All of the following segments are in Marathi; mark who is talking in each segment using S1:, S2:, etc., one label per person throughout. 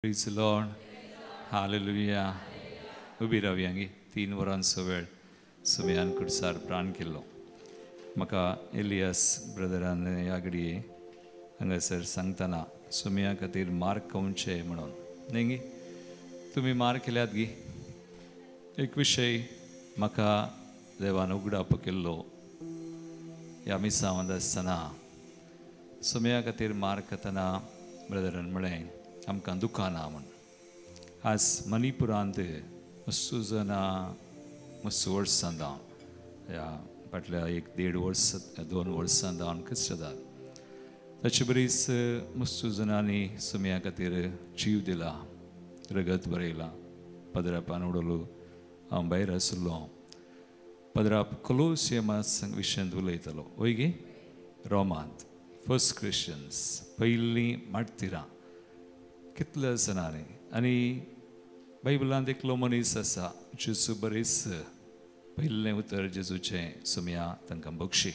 S1: Praise the Lord. Hallelujah. उभी रावयांगी 3 वरांचो वेळ सुमयान कुडसार प्राण केल्लो. म्हाका एलियास ब्रदरान ह्या घडये हांगासर सांगतना सुमया खातीर मार्क कोवचे म्हणून न्ही तुमी मार्क केल्यात गी. एक विशय म्हाका देवान उगडाप केल्लो ह्या मिसांत आसतना सुमया खातीर मार्क करतना ब्रदरान म्हळें आमकां दुकान आहा म्हण. आज मणिपुरांत मस्तू जाणा मस्त वर्सां जावन ह्या फाटल्या 1-1.5 वर्स 2 वर्सां जावन कशें जाता ताचे बरीच मस्तू जाणांनी सुमया खातीर जीव दिला, रगत बरयला. पदरापान उडलो हांव भायर आसलो. पदराप कोलोसियमा विशयांत उलयतालो वय गे रोमांत फर्स्ट क्रिश्चन्स पयलीं मार्तिरां कितले जाणांनी. आनी बायबलांत एकलो मनीस आसा जेजू बरेच पयलें उतर जेजूचें सुमया तांकां बक्षी.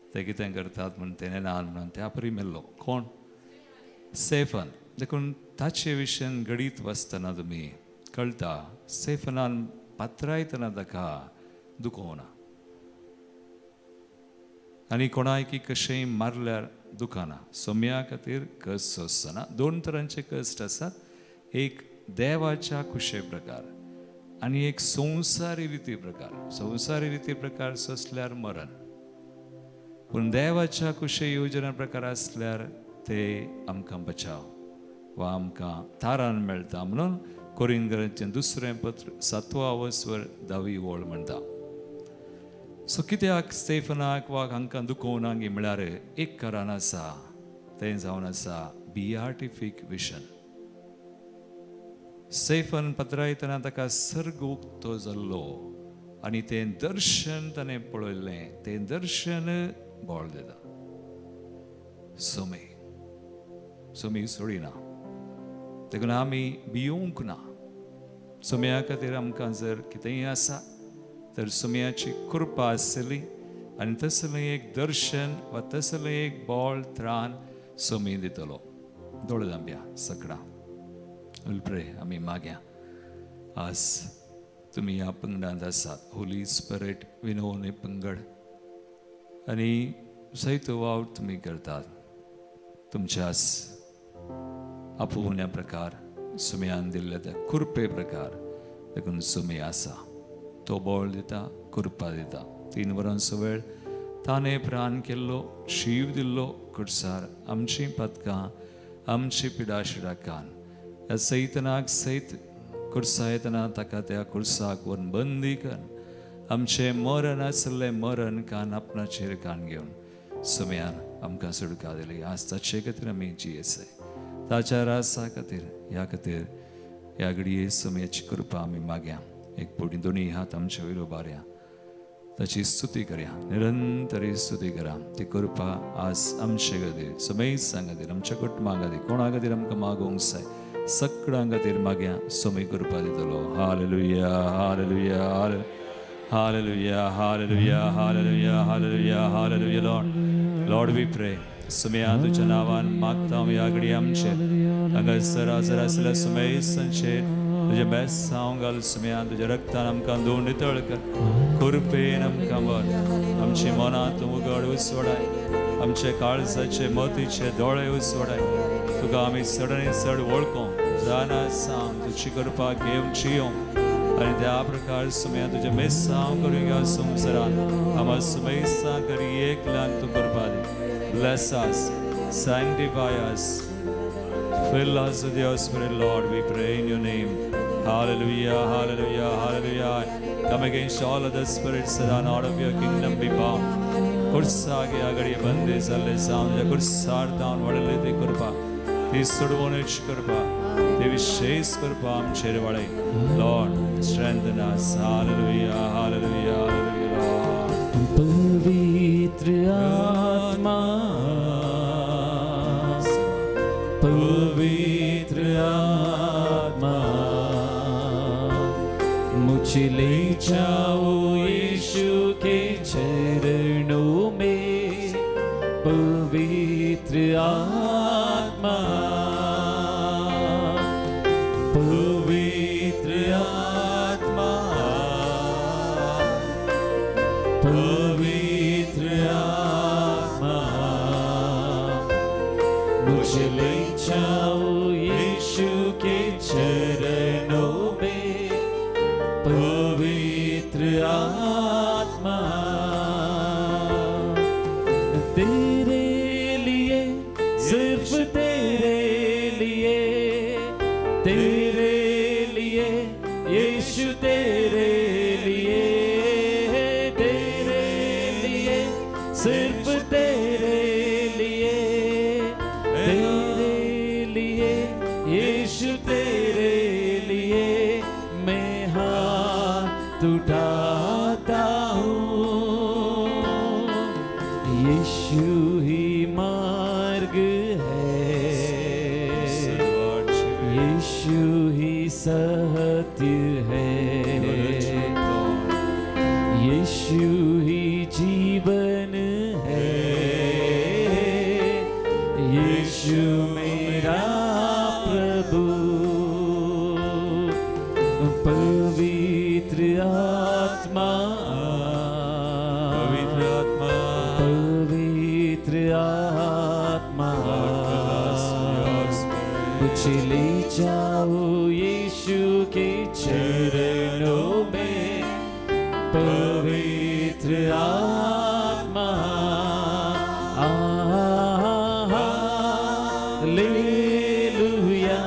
S1: ते कितें करतात म्हण तेणें ना म्हणून त्या परी मेल्लो. कोण? स्टेफन. देखून ताचे विशयान घडीत वाचतना तुमी कळटा स्टेफनान पात्रायतना ताका दुखोवना आनी कोणायकी कशेंय मारल्यार दुखाना. सुमया खातीर कस आसना. 2 तरांचे कश्ट आसात. एक देवाच्या खुशे प्रकार आनी एक संवसारी रिती प्रकार. संवसारी रिती प्रकार असल्यार मरण, पूण देवाच्या खुशे येवजना प्रकार आसल्यार ते आमकां बचाव वा आमकां तारण मेळटा म्हणून कोरिंथीयांचें 2 पत्र 7 वर्सवर 10 ओळ म्हणटा. सो कित्याक स्टेफनाक वा हांकां दुखोवनाक म्हळ्यार एक कारण आसा. तें जावन आसा बियाटिफीक विशन. स्टेफन पत्रायतना ताका सर्ग उक्तो जाल्लो आनी तें दर्शन ताणें पळयल्लें. तें दर्शन बोळ दिता. सुमी सोडिना. देखून आमी भिवूंक ना. सुमया खातीर आमकां जर कितेंय आसा तर सुमयाची कृपा आसली आनी तसलें एक दर्शन वा तसलें एक बोळ त्राण सुमी दितलो. दोळे धांबया सगळां उलप्रे आमी मागया. आज तुमी ह्या पंगडांत आसात. होली स्पिरीट विनोवन हे पंगड आनी सैत वावर तुमी करतात. तुमच्याच आपोवण्या प्रकार सुमयान दिल्ल्या त्या कृपे प्रकार देखून सुमी आसा. तो बोळ दिता, कृपा दिता. 3 वरांचो वेळ ताणें प्राण केल्लो, शीव दिल्लो कुडसार आमची पदकां आमची पिडाशिडाकान ह्या सैतनाक सैत कुर्सा येतना ताका त्या कुर्साक व्हरून बंदी कर. आमचें मरण आसलें मरण कान आपणाचेर कान घेवन सुमयान आमकां सुटका दिली. आज ताचे खातीर आमी जियेसाय. ताच्या रासा खातीर ह्या खातीर ह्या घडये सुमयाची कृपा आमी मागया. एक पोटी दोनी हात आमचे वयर उबारया. ताची स्तुती करया. निरंतरी स्तुती करा. ती कृपा आज आमचे खातीर सुमय खातीर आमच्या कुटुंबा खातीर कोणा खातीर आमकां मागोवंक जाय सगळ्यां खातीर मागया. सुमय कृपा दितलो. Hallelujah hallelujah hallelujah hallelujah hallelujah hallelujah hallelujah. Lord we pray सुमया तुज्या नांवान मागता ह्या घडये आमचे हांगासर हजर आसल्या सुमय संचेर तुझे बेस्ट हांव घाल. सुमया तुज्या रक्तान आमकां धुवन नितळ कर. कृपेन आमकां भर. आमची मनां तूं उगड उसवडाय. आमचे काळजाचे मोतीचे दोळे उसवडाय. तुका आमी चडांनी चड वळखो जाणा सांग तुजी कृपा घेवची आनी त्या प्रकार सुमया तुजे मेसांव करूं ह्या संवसारान आम्हा सुमयसां करी एकल्यान तूं करपा दी. Bless us, sanctify us, fill us with your spirit, Lord, we pray in your name. Hallelujah, hallelujah, hallelujah. Come against all of the spirits that are not of your kingdom be bound. Kursage agadi bande zalle samja kursar down vadale te kurpa. Te sudvonech kurpa. Te vishes kurpa amcher vade. Lord, strengthen us. Hallelujah, hallelujah, hallelujah, Lord.
S2: Pavitra Atma पवित्र आत्मा मुझे ले जाओ यीशु के चरणों में. पवित्र आत्मा पवित्र आत्मा पवित्र आत्मा मुझे ले जाओ यीशु के चरणों में पवित्र आत्मा तेरे लिए सिर्फ तेरे लिए यीशु तेरे लिए सिर्फ तेरे लिए यीशु तेरे लिए मैं हाथ उठाता हूँ यीशु ही मार्ग है यीशु ही सत्य है यीशु ही जीवन है यीशु मेरा प्रभु पवित्र आत्मा मुझे ले जाओ यीशु के चरणों में पवित्र आत्मा हालेलुया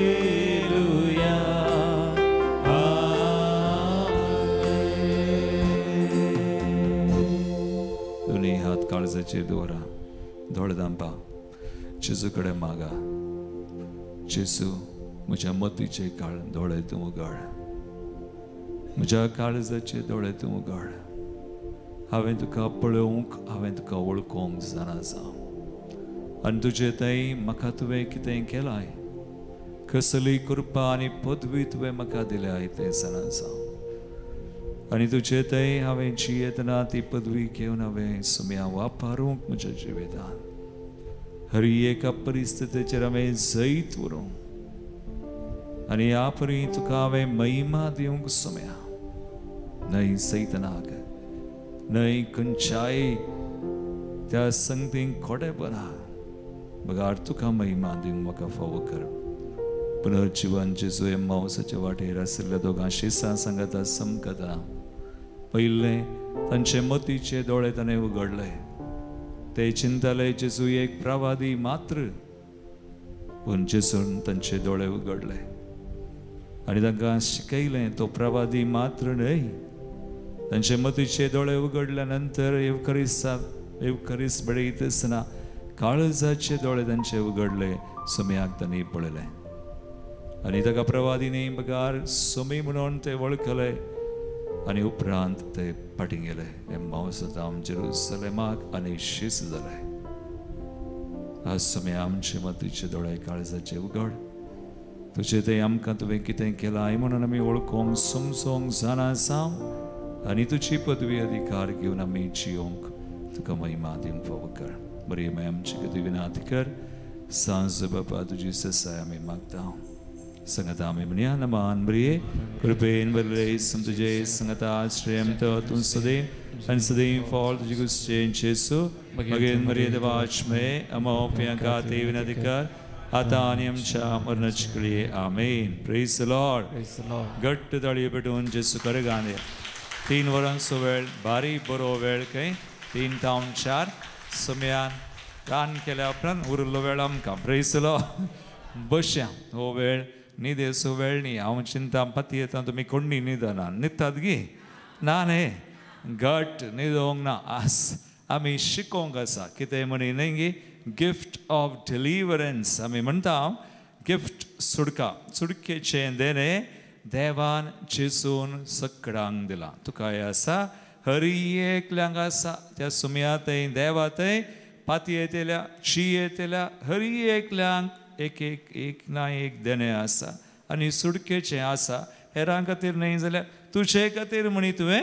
S2: हालेलुया
S1: दोन्ही हात काळजाचे दोरा धोळदांपा जेजूकडे मागा जेजू म्हज्या मतीचे काळ दोळे तूं उगड म्हज्या काळजाचे दोळे तूं उगड हांवें तुका पळोवंक हांवें तुका वळखूंक जाणा जावं आनी तुजे थंय म्हाका तुवें कितें केलाय कसली कृपा आनी पदवी तुवें म्हाका दिल्याय तें जाणा जावं आनी तुजे थंय हांवें जियेतना ती पदवी घेवन हांवें सुम्या वापरूंक म्हज्या जिवितांत हर एका परिस्थितीचेर हांवें जैत उरूंक आनी ह्या परी तुका हांवें महिमा दिवंक सुम्या न्हय सैतनाक न्हय खंयच्याय त्या संगतींक खोटेपणा बगार तुका महिमा दिवंक म्हाका फावो कर पुनर्जीवन जेजू एम्माऊसाच्या वाटेर आशिल्ल्या दोगां शिसां सांगता समकता पयलें तांचे मतीचे दोळे ताणें उगडले ते चिंतले जेजू एक प्रवादी मात्र पूण जेजून तांचे दोळे उगडले आनी तांकां शिकयलें तो प्रवादी मात्र न्हय तांचे मतीचे दोळे उगडल्या नंतर येवकरीस बडयतना काळजाचे दोळे तांचे उगडले सुम्याक तांणी पळयलें आनी ताका प्रवादीनी बगार सुमी म्हणून ते वळखले आनी उपरांत ते फाटीं गेले एम्माऊसांत जेरुसलेमाक आनी शीस जाले आज सुम्या आमचे मतीचे दोळे काळजाचे उगड तुजे ते आमकां तुवें कितें केलां म्हणून आमी वळखूंक समजोंक जाणा जावं आनी तुजी पदवी अधिकार घेवन आमी जियोंक तुका महिमा दिवंक फावो कर बरी माय आमची कधी विनाती कर सांज बापा तुजी ससाय आमी मागता संगता आमी म्हणया नमान बरिये कृपेन बरले सम तुजे संगता श्रेम तो तूं सदैव आनी सदैव फॉल तुजी गुस्तेन जेसू मगेन मरिये देवाच में अमोप्या गाते विनाती कर आता आनी आमच्या मरणाचे कळये आमेन प्रेज द लॉर्ड घट्ट ताळयो पेटोवन जेसू करे गांदे 3 वरांचो वेळ बारी बरो वेळ खंय 3 तावन 4 सुम्यान रान केल्या उपरांत उरलो वेळ आमकां प्रेज द लॉर्ड बसया हो वेळ न्हिदेचो वेळ न्ही हांव चिंता पती येता तुमी कोणी न्हिदना न्हिदतात गे ना न्ही घट न्हिदोंक ना आस आमी शिकोंक आसा कितें म्हणी न्ही गे गिफ्ट ऑफ डिलिव्हरन्स आम्ही म्हणता गिफ्ट सुटकेचे देणे देवान जेसून सगळ्यांक दिला. तुका हे आसा हर एकल्यांक आसा त्या सुमयातय देवातय पाती येतेल्या शी येतेल्या हर एकल्यांक एक ना एक देणे आसा आनी सुटकेचे आसा. हेरां खातीर न्ही जाल्यार तुजे खातीर म्हणी तुवें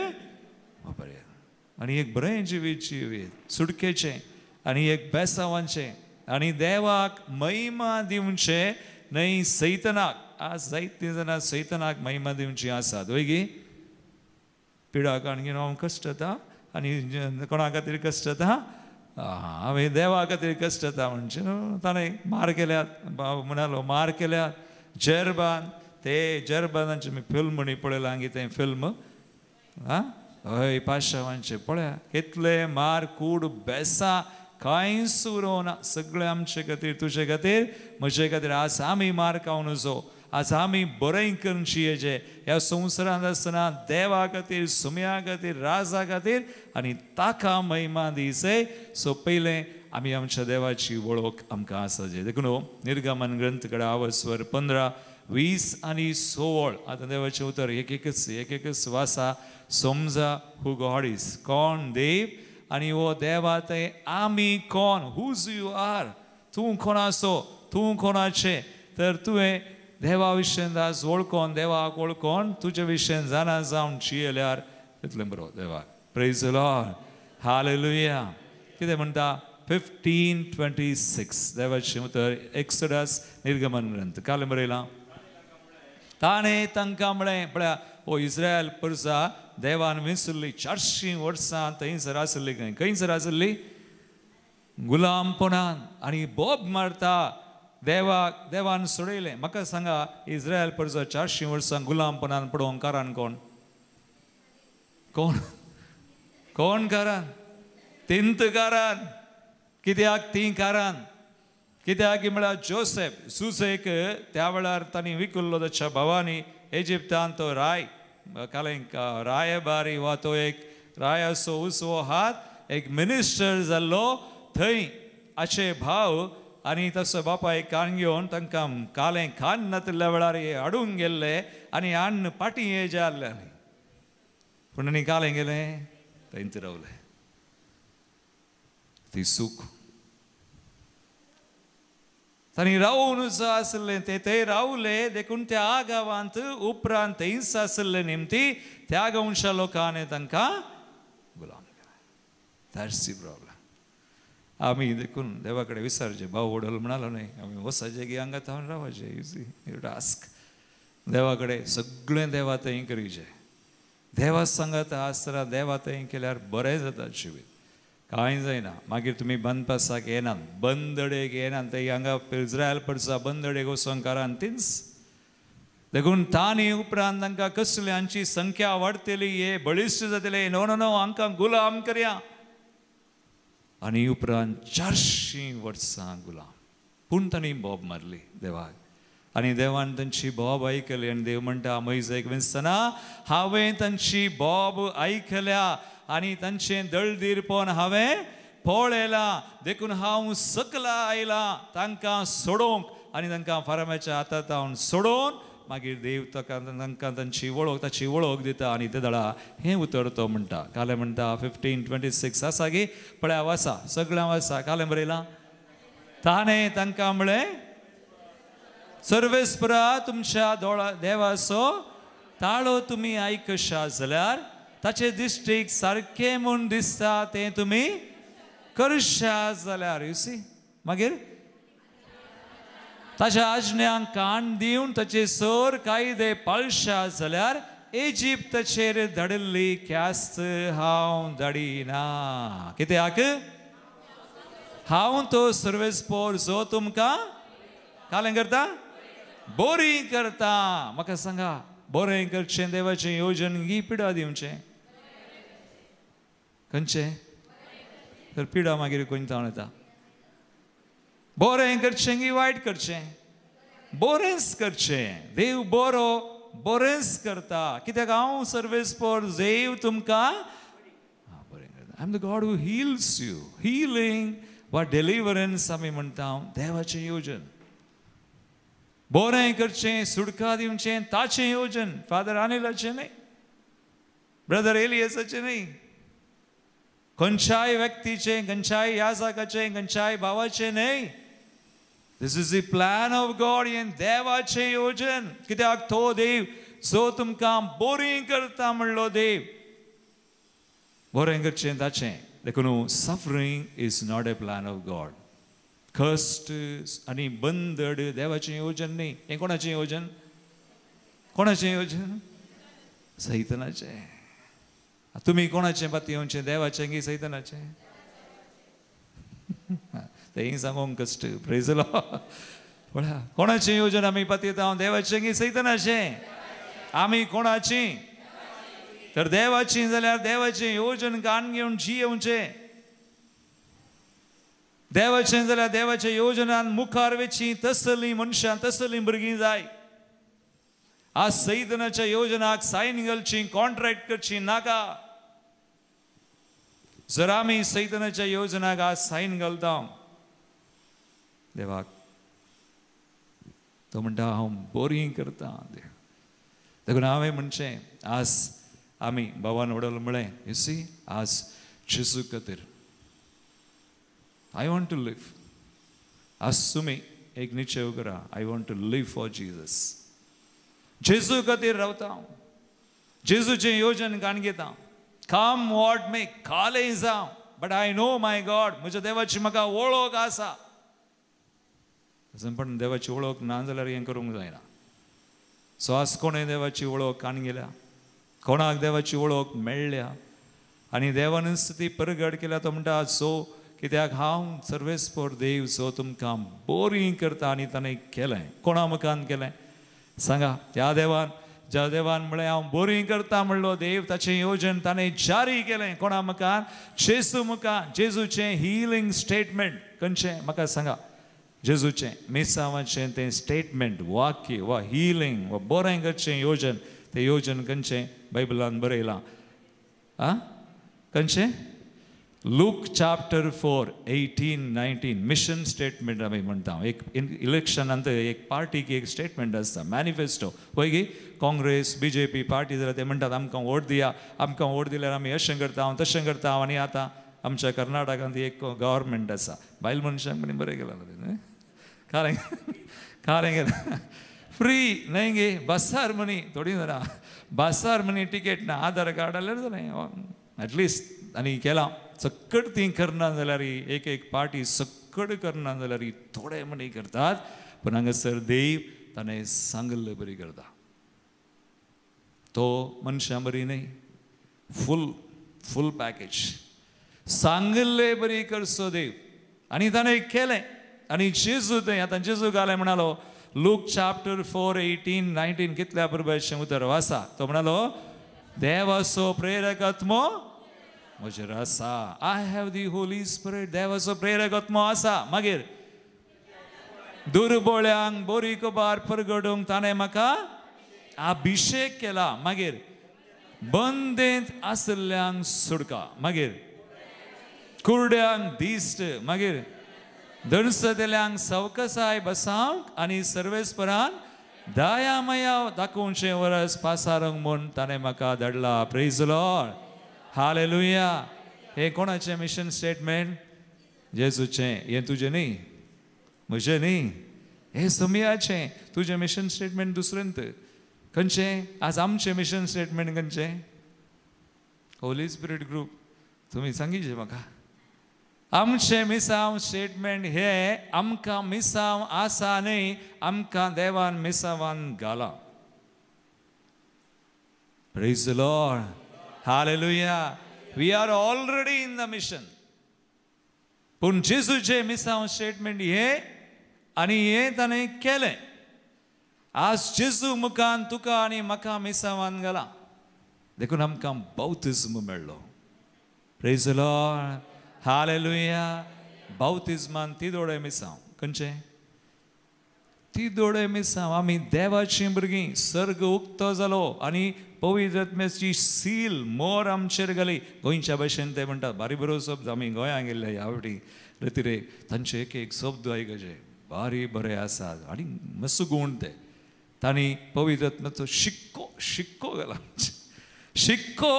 S1: वापरया. आनी एक बरें जिवीत जिवीत सुटकेचें आनी एक बेसांवाचें आनी देवाक महिमा दिवचे न्हय सैतनाक. आज जायतीं जाणां सैतनाक महिमा दिवची आसात. वयगी पिडा काणगेन हांव कश्ट जाता आनी कोणा खातीर कश्ट जाता हांवें देवा खातीर कश्ट जाता म्हणजे ताणें मार केल्यात म्हणालो मार केल्यात जर्बान ते जर्बानाचे फिल्म म्हणी पळयलां कितें फिल्म हय पाशांवांचे पळया कितले मार कूड बेसां कांयच उरोवना. सगळे आमचे खातीर तुजे खातीर म्हजे खातीर आज आमी मार खावन नजो आज आमी बरें करची हेजे ह्या संवसारांत आसतना देवा खातीर सुमया खातीर राजा खातीर आनी ताका महिमा दिसय. सो पयलें आमी आमच्या देवाची वळख आमकां आसा जे देखून निर्गमन ग्रंथ कडे आवस्वर 15, 20 आनी 16 आतां देवाचें उतर एक एकच वासा समजा हू गॉड इज कोण देव आनी हो देवा थंय आमी कोण हुज यू आर तूं कोणाचो तूं कोणाचें तर तुवें देवा विशयें आज वळखोन देवाक वळखोन तुजे विशयें जाणा जावन जियेल्यार तितलें बरो देवाक. Praise the Lord hallelujah. कितें म्हणटा 15:26 देवाचें उतर एक्सोडस निर्गमन ग्रंथ काल बरयलां. ताणें तांकां म्हळें पळया ओ इस्रायल परसा देवान विसरली 400 वर्सां थंयसर आसली खंयसर आसली गुलामपणान आनी बोब मारता देवान सोडयलें. म्हाका सांगा इस्रायल परसा 400 वर्सां गुलामपणान पडोवंक कारण कोण कोण कोण कारण तिंत कारण कित्याक ती कारण कित्याक म्हळ्यार जोसेफ सुसेक त्या वेळार तांणी विकल्लो ताच्या भावांनी इजिप्तांत तो राय कालेंक रायबारी वा तो एक रायाचो उसवो हात एक मिनिस्टर जाल्लो थंय आचे भाव आनी तसो बापायक कान घेवन तांकां कालें खान नातल्या वेळार हे हाडूंक गेल्ले आनी हाडून पाटी हे जाल्ले पूण आनी कालें गेलें थंयच रावलें. ती सूख तांणी रावून आसलें ते थंय रावले देखून त्या गांवांत उपरांत थंयच आसले निमती त्या गांवच्या लोकांनी तांकां गुलाम केले. That's the problem. आमी देखून देवा कडेन विचारचे भाव वडल म्हणालो न्हय आमी वसाचे की हांगा थावन रावचे यू टास्क देवा कडेन सगळें देवा थंय करीचें. देवा सांगात आसतना देवा थंय केल्यार बरें जाता जिवीत कांय जायना. मागीर तुमी बनपासाक येनात बंदडेक येनात थंय हांगा इस्रायल परसा बंदडेक वचोंक कारण तीच देखून तांणी उपरांत तांकां कसल्यांची संख्या वाडटली हे बळिश्ट जातले नो नो नो हांकां गुलाम करया आनी उपरांत 400 वर्सां गुलाम. पूण तांणी बोब मारली देवाक आनी देवान तांची बोब आयकली आनी देव म्हणटा मोइसेक विसतना हांवें तांची बोब आयकल्या आनी तांचें दळदीरपण हांवें पळयलां देखून हांव सकला आयलां तांकां सोडोवंक आनी तांकां फारामाच्या हातांत हांव सोडोवन मागीर देव तांकां तांची वळख ताची वळख दिता आनी ते दळा हें उतर तो म्हणटा. कालें म्हणटा 15:26 आसा गे पळया वासा सगळ्यां वासा कालें बरयलां. ताणें तांकां म्हळें सर्वेस्परा तुमच्या देवाचो ताळो तुमी आयकशा जाल्यार ताचे दिश्टीक सारकें म्हूण दिसता तें तुमी करशा जाल्यार यू सी मागीर ताच्या आज्ञांक कान दिवन ताचे सर कायदे पाळशा जाल्यार इजिप्तचेर धाडिल्ली ख्यास्त हांव धाडिना. कित्याक हांव तो सर्वेस्पोर जो तुमकां कालें करता बरी करता. म्हाका सांगा बरें करचें देवाचें येवजण ही पिडा दिवचें खंयचें तर पिडा मागीर कोणतां येता. बरें करचें की वायट करचें बरेंच करचें. देव बरो बरेंच करता कित्याक हांव सर्वेस्पोर देव तुमकां बरें करता. I am the God who heels you. Healing वा डेलिव्हरन्स आमी म्हणटा देवाचें योजन. बरें करचें, सुटका दिवचें ताचें योजन. फादर अनिलाचें न्ही, ब्रदर एलियासाचें न्ही, खंयच्याय व्यक्तीचें, खंयच्याय याजकाचें, खंयच्याय भावाचें न्ही. This is the plan of God. हें देवाचें योजन. कित्याक तो देव जो तुमकां बरी करता म्हणलो देव, बरें करचें ताचें. देखून suffering is not a plan of God. कश्ट आनी बंदड देवाचें योजन न्ही. हें कोणाचें योजन? कोणाचें योजन? सैतानाचें. तुमी कोणाचें पाती येवचें, देवाचें की सैतानाचें? तें सांगूंक कश्ट. Praise the Lord. कोणाचें योजन आमी पाती येता, देवाचें की सैतानाचें? आमी कोणाची? तर देवाची जाल्यार देवाचें योजन कान घेवन जियेवचें. देवाचें जाल्यार देवाच्या योजनान मुखार वेची तसलीं मनशां, तसलीं भुरगीं जाय. आज सैतानाच्या योजनाक सायन घालची, कॉन्ट्रॅक्ट करची नाका. जर आमी सैतानाच्या योजनाक आज सायन घालता, देवाक तो म्हणटा हांव बरी करता. देखून हांवें म्हणचें आज आमी बाबान वडल म्हळें, यू सी, आज जेजू खातीर आय वॉन्ट टू लिव्ह. आज तुमी एक निश्चय करा, I want to live for Jesus. जेजू खातीर रावता, जेजूचें योजन कान घेता. कम वॉट मे, कालेय जावं, but I know my God, म्हज्या देवाची म्हाका वळख आसा. पण देवाची वळख ना जाल्यार हें करूंक जायना. सो आज कोणें देवाची वळख कान गेल्या, कोणाक देवाची वळख मेळ्ळ्या आनी देवान ती परगट केल्या. तो म्हणटा सो कित्याक हांव सर्वेस्पर देव जो तुमकां बरी करता आनी ताणें केलें. कोणा मुखान केलें सांगा? त्या देवान, ज्या देवान म्हळें हांव बरी करता म्हणलो देव, ताचें योजन ताणें जारी केलें. कोणा मुखान? जेजू मुखान. जेजूचें हिलींग स्टेटमेंट खंयचें म्हाका सांगा? जेजूचें मेसावाचें तें स्टेटमेंट, वाक्य वा हिलींग वा बरें करचें योजन, तें योजन खंयचें बायबलान बरयलां? आं खंयचें? लूक चॅप्टर 4 18-19 मिशन स्टेटमेंट आमी म्हणटा. एक इलेक्शनांत एक पार्टीक एक स्टेटमेंट आसता, मॅनिफेस्टो. पळय गी, काँग्रेस BJP पार्टी जाल्यार ते म्हणटात आमकां वोट दिया, आमकां वोट दिल्यार आमी अशें करता, हांव तशें करता. आनी आतां आमच्या कर्नाटकांत एक गव्हर्मेंट आसा, बायल मनशांक म्हणी बरें केलां न्ही, कारें केलां. फ्री न्हय गे, बसार म्हणी थोडी जाणां बसार म्हणी टिकेट ना, आधार कार्ड जाल्यार जालें एटलिस्ट. आनी केलां सक्कड ती करना जाल्यार एक एक पार्टी सक्कड करना जाल्यार थोडे म्हणी करतात. पूण हांगासर देव ताणें सांगलें बरी करता. तो मनशां बरी न्ही, फूल पॅकेज सांगले बरी करचो देव. आनी ताणें केलें. आनी जेजू थंय, आतां जेजू घालें म्हणालो लूक चॅप्टर 4 18-19 कितल्या पुर्बाचें उतर वाचा. तो म्हणालो देवाचो प्रेरक आत्मो म्हजेर आसा. I have the Holy spirit. देवाचो प्रेरक आत्मो आसा. मागीर दुर्बळ्यांक बरी खबर परगडूंक ताणें म्हाका अभिषेक केला. मागीर बंदेंत आसल्ल्यांक सुटका. मागीर कुर्ड्यांक दिश्ट. मागीर दणसतल्यांक सवकसाय बसावंक आनी सर्वेस्परान दया माया दाखोवचें वरस पासारूंक म्हूण ताणें म्हाका धाडला. Praise the Lord. हालेलुया. हे कोणाचें मिशन स्टेटमेंट? जेजूचें. हें तुजें न्ही, म्हजें न्ही, हें समियाचें. तुजें मिशन स्टेटमेंट दुसरेंत खंयचें? आज आमचें मिशन स्टेटमेंट खंयचें? Holy spirit group. तुमी सांगिचें म्हाका. आमचें मिसांव स्टेटमेंट हे आमकां मिसांव आसा न्ही, आमकां देवान मिसांवान घाला. Praise the Lord. Hallelujah. We are already in the mission. पूण जेजूचें मिसांव स्टेटमेंट हे आनी हें ताणें केलें. आज जेजू मुखान तुका आनी म्हाका मिसांवान घाला. देखून आमकां बावतिस्म मेळ्ळो. Praise the Lord. हालेलुया. बावतिस्मान तिदोळे मिसांव खंयचें? तिदोळे मिसांव. आमी देवाचीं भुरगीं. सर्ग उक्तो जालो आनी पवित्र आत्म्याची सील मोर आमचेर घाली. गोंयच्या भाशेन ते म्हणटात बारी बरो शब्द. आमी गोंयांत गेल्ले ह्या फावटी रे तांचे एक शब्द आयकचे भारी बरे आसात आनी मस्त गुण ते तांणी पवित्र आत्म्याचो शिक्को घाला शिक्को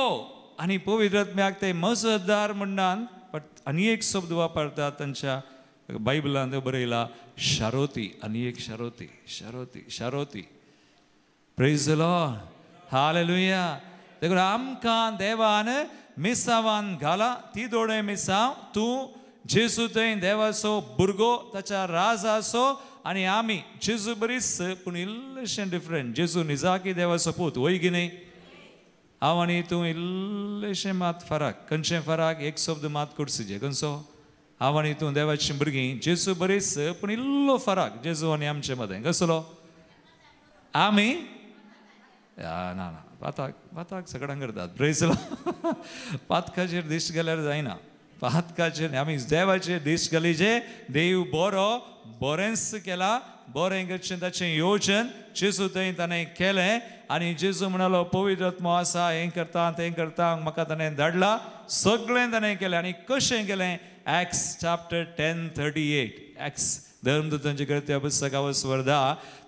S1: आनी पवित्र आत्म्याक ते मजतदार म्हणनात बट आनी एक शब्द वापरतात तांच्या बायबलांत बरयला शारोती आनी एक शारोती प्रेज द लॉर्ड हालेलुया देखून आमकां देवान मिसावान घाला ती दोळे मिसाव तूं जेजू थंय देवाचो भुरगो ताच्या राजाचो आनी आमी जेजू बरीच पूण इल्लेशें डिफरंट जेजू निजाकी देवाचो पूत वय की न्ही हांव आनी तूं इल्लेशें मात फरक खंयचें फरक एक शब्द मात कुडसीचें खंयचो हांव आनी तूं देवाचीं भुरगीं जेजू बरीच पूण इल्लो फरक जेजू आनी आमचे मदें कसलो आमी ना पाताक सगळ्यांक करतात प्रेज पातकाचेर दिश्ट गेल्यार जायना पातकाचेर आमी देवाचेर दिश्ट घालीचे देव बरेंच केला बरें करचें ताचें योजन जेजू थंय ताणें केलें आनी जेजू म्हणालो पवित्र आत्मो आसा हें करता तें करता म्हाका ताणें धाडला सगळें ताणें केलें आनी कशें केलें एक्ट्स चॅप्टर 10:38 एक्ट्स धर्मदूतांचे कृत्या पुस्तकावर स्वर्धा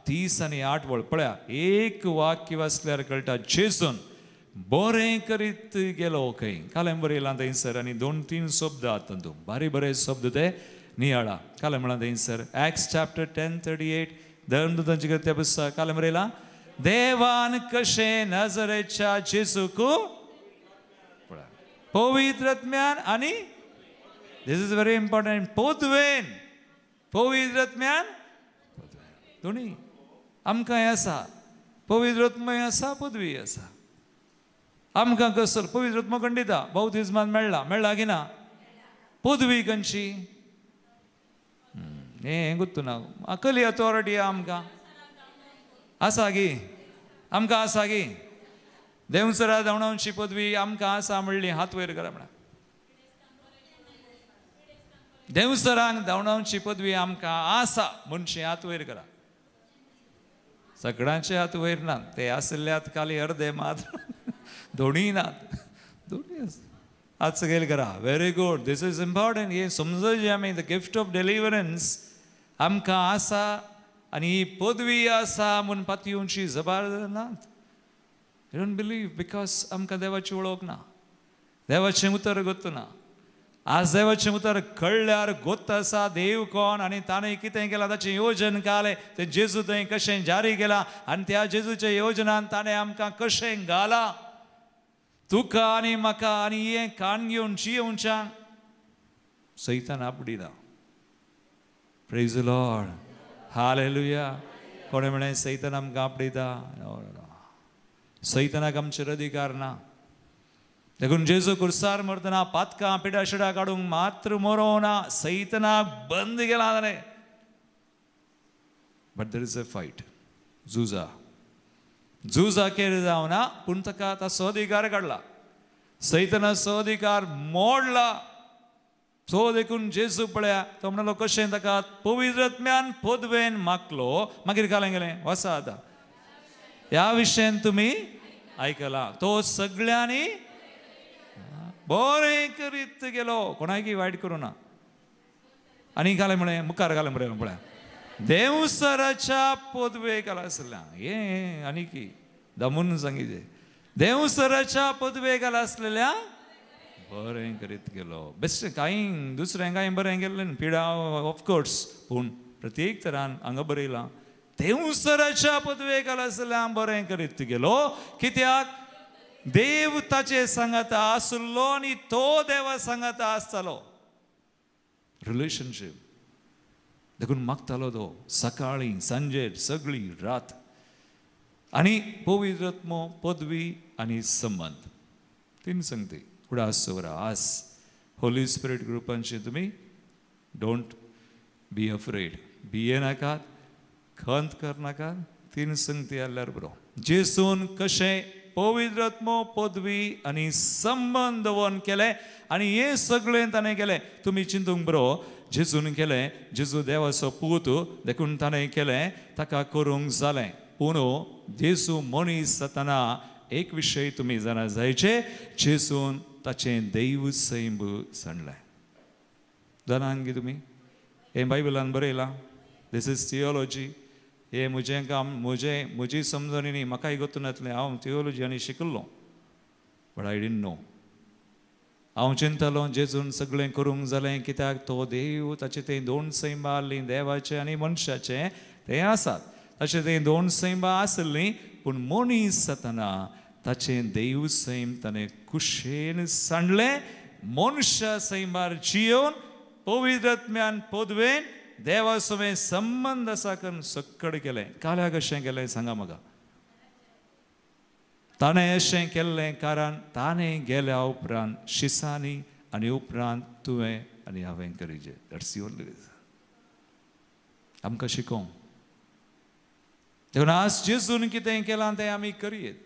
S1: 30 आनी 8 पळया एक वाक्य वाचल्यार कळटा जेजून बरें करीत गेलो खंय कालें बरयलां थंयसर आनी 2-3 शब्द आहात तातूंत बारी बरे शब्द ते नियाळा कालें म्हणलां थंयसर एक्ट्स चॅप्टर 10:38 धर्मदूतांचे कृत्या पुस्तक कालें बरयलां देवान कशें नाजरेच्या जेजूक पवित्र आत्म्यान आनी दिस इज वेरी इम्पॉर्टंट पोदवेन पवित्र आत्म्यान दोनी आमकांय आसा पवित्र आत्मय आसा पदवी आसा आमकां कसलो पवित्र आत्मा खंडिता बौद्धिजमान मेळ्ळा की ना पदवी खंयची हें गुर्तू ना अकली अथॉरिटी आमकां आसा गी आमकां आसा गी देवसरा धांवडावची पदवी आमकां आसा म्हणली हात वयर करा म्हणा देवसरांक धांवडावची पदवी आमकां आसा म्हणची हात वयर करा सगळ्यांचे हात वयर नात ते आसल्यात खाली अर्दे मात दोनी नात दोनी हात सकयल करा very good this is important हे समजूचे आमी द गिफ्ट ऑफ डिलिव्हरन्स आमकां आसा आनी ही पदवी आसा म्हूण पातयेवची जबाबदारी नात यू डोंट बिलीव बिकॉज आमकां देवाची वळख ना देवाचें उतर गोत्त ना आज देवाचें उतर कळ्ळ्यार गोत्त आसा देव कोण आनी ताणें कितें केलां ताचें योजन कालें तें जेजू थंय कशें जारी केलां आनी त्या जेजूच्या योजनान ताणें आमकां कशें घालां तुका आनी म्हाका आनी हें कान घेवन जियोवच्यान सैतान आपडिना प्रेज द लॉर्ड हालेलुया कोणें म्हळें सैतान आमकां आपडिता सैतानाक आमचेर अधिकार ना देखून जेजू कुर्सार मरतना पातकां पिडा शिडा काडूंक मात्र मरो ना सैतानाक बंद केला ताणें but there is a fight झुजाकेर जावना पूण ताका ताचो अधिकार काडला सैतानाचो अधिकार मोडला सो देखून जेजू पळया तो म्हणलो कशें ताका पवित्र आत्म्यान पदवेन मागलो मागीर कालें गेलें वसा आतां ह्या विशयान तुमी आयकलां तो सगळ्यांनी बरें करीत गेलो कोणायकी वायट करूं ना आनी कालें म्हळें मुखार कालें म्हणलें पळया देवसराच्या पदवेक आसल्या हें आनी की दमून सांगितलें देवसराच्या पदवेक आसलेल्या बरें करीत गेलो बेश्टें कांय दुसरें कांय बरें गेल्लें पिडा ऑफकोर्स पूण प्रत्येक तरान हांगा बरयलां देवसराच्या पदवेक आसल्या बरें करीत गेलो कित्याक देव ताचे सांगाता आसलो आनी तो देवा सांगाता आसतालो रिलेशनशीप देखून मागतालो तो सकाळीं सांजेर सगळी रात आनी पवित्र आत्मो पदवी आनी संबंध तीन संगती उडास सवरा आस होली स्पिरीट ग्रुपांची तुमी डोंट बी अफ्रेड भिये नाकात खंत करनाकात तीन संगती आसल्यार बरो जेजून कशें पवित्र आत्मो पदवी आनी संबंध दवन केले आनी हे सगळें ताणें केलें तुमी चिंतूंक बरो जेजून केलें जेजू देवाचो पूत देखून ताणें केलें ताका करूंक जालें पूण जेजू मनीस जातना एक विशय तुमी जाणा जायचे जेजून ताचें दैव सैम सांडलें जाणांगी तुमी हे बायबलान बरयलां. दिस इज थियोलॉजी. हे म्हजें काम, म्हजी समजणी न्ही, म्हाकाय गोतून नासलें. हांव थियोलॉजी आनी शिकल्लो, बट आय डिडंट नो. हांव चिंतलो जेजून सगळें करूंक जालें, कित्याक तो देव ताचे ते दोन सैमा आसलीं, देवाचें आनी मनशाचें तें आसात. तशें तें दोन सैमा आसलीं, पूण मनीस जातना ताचें देव सैम ताणें कुशेन सांडलें. मनशा सैमार जियोवन पवित्रात्म्यान पोदवेन देवा सोबें संबंद आसा करून सक्कड केलें. काल्याक अशें केलें सांगा म्हाका? ताणें अशें केल्लें कारण ताणें गेल्या उपरांत शिसांनी आनी उपरांत तुवें आनी हांवें करीचें. That's your region. आमकां शिकोवंक देखून आज जेजून कितें केलां तें आमी करयेत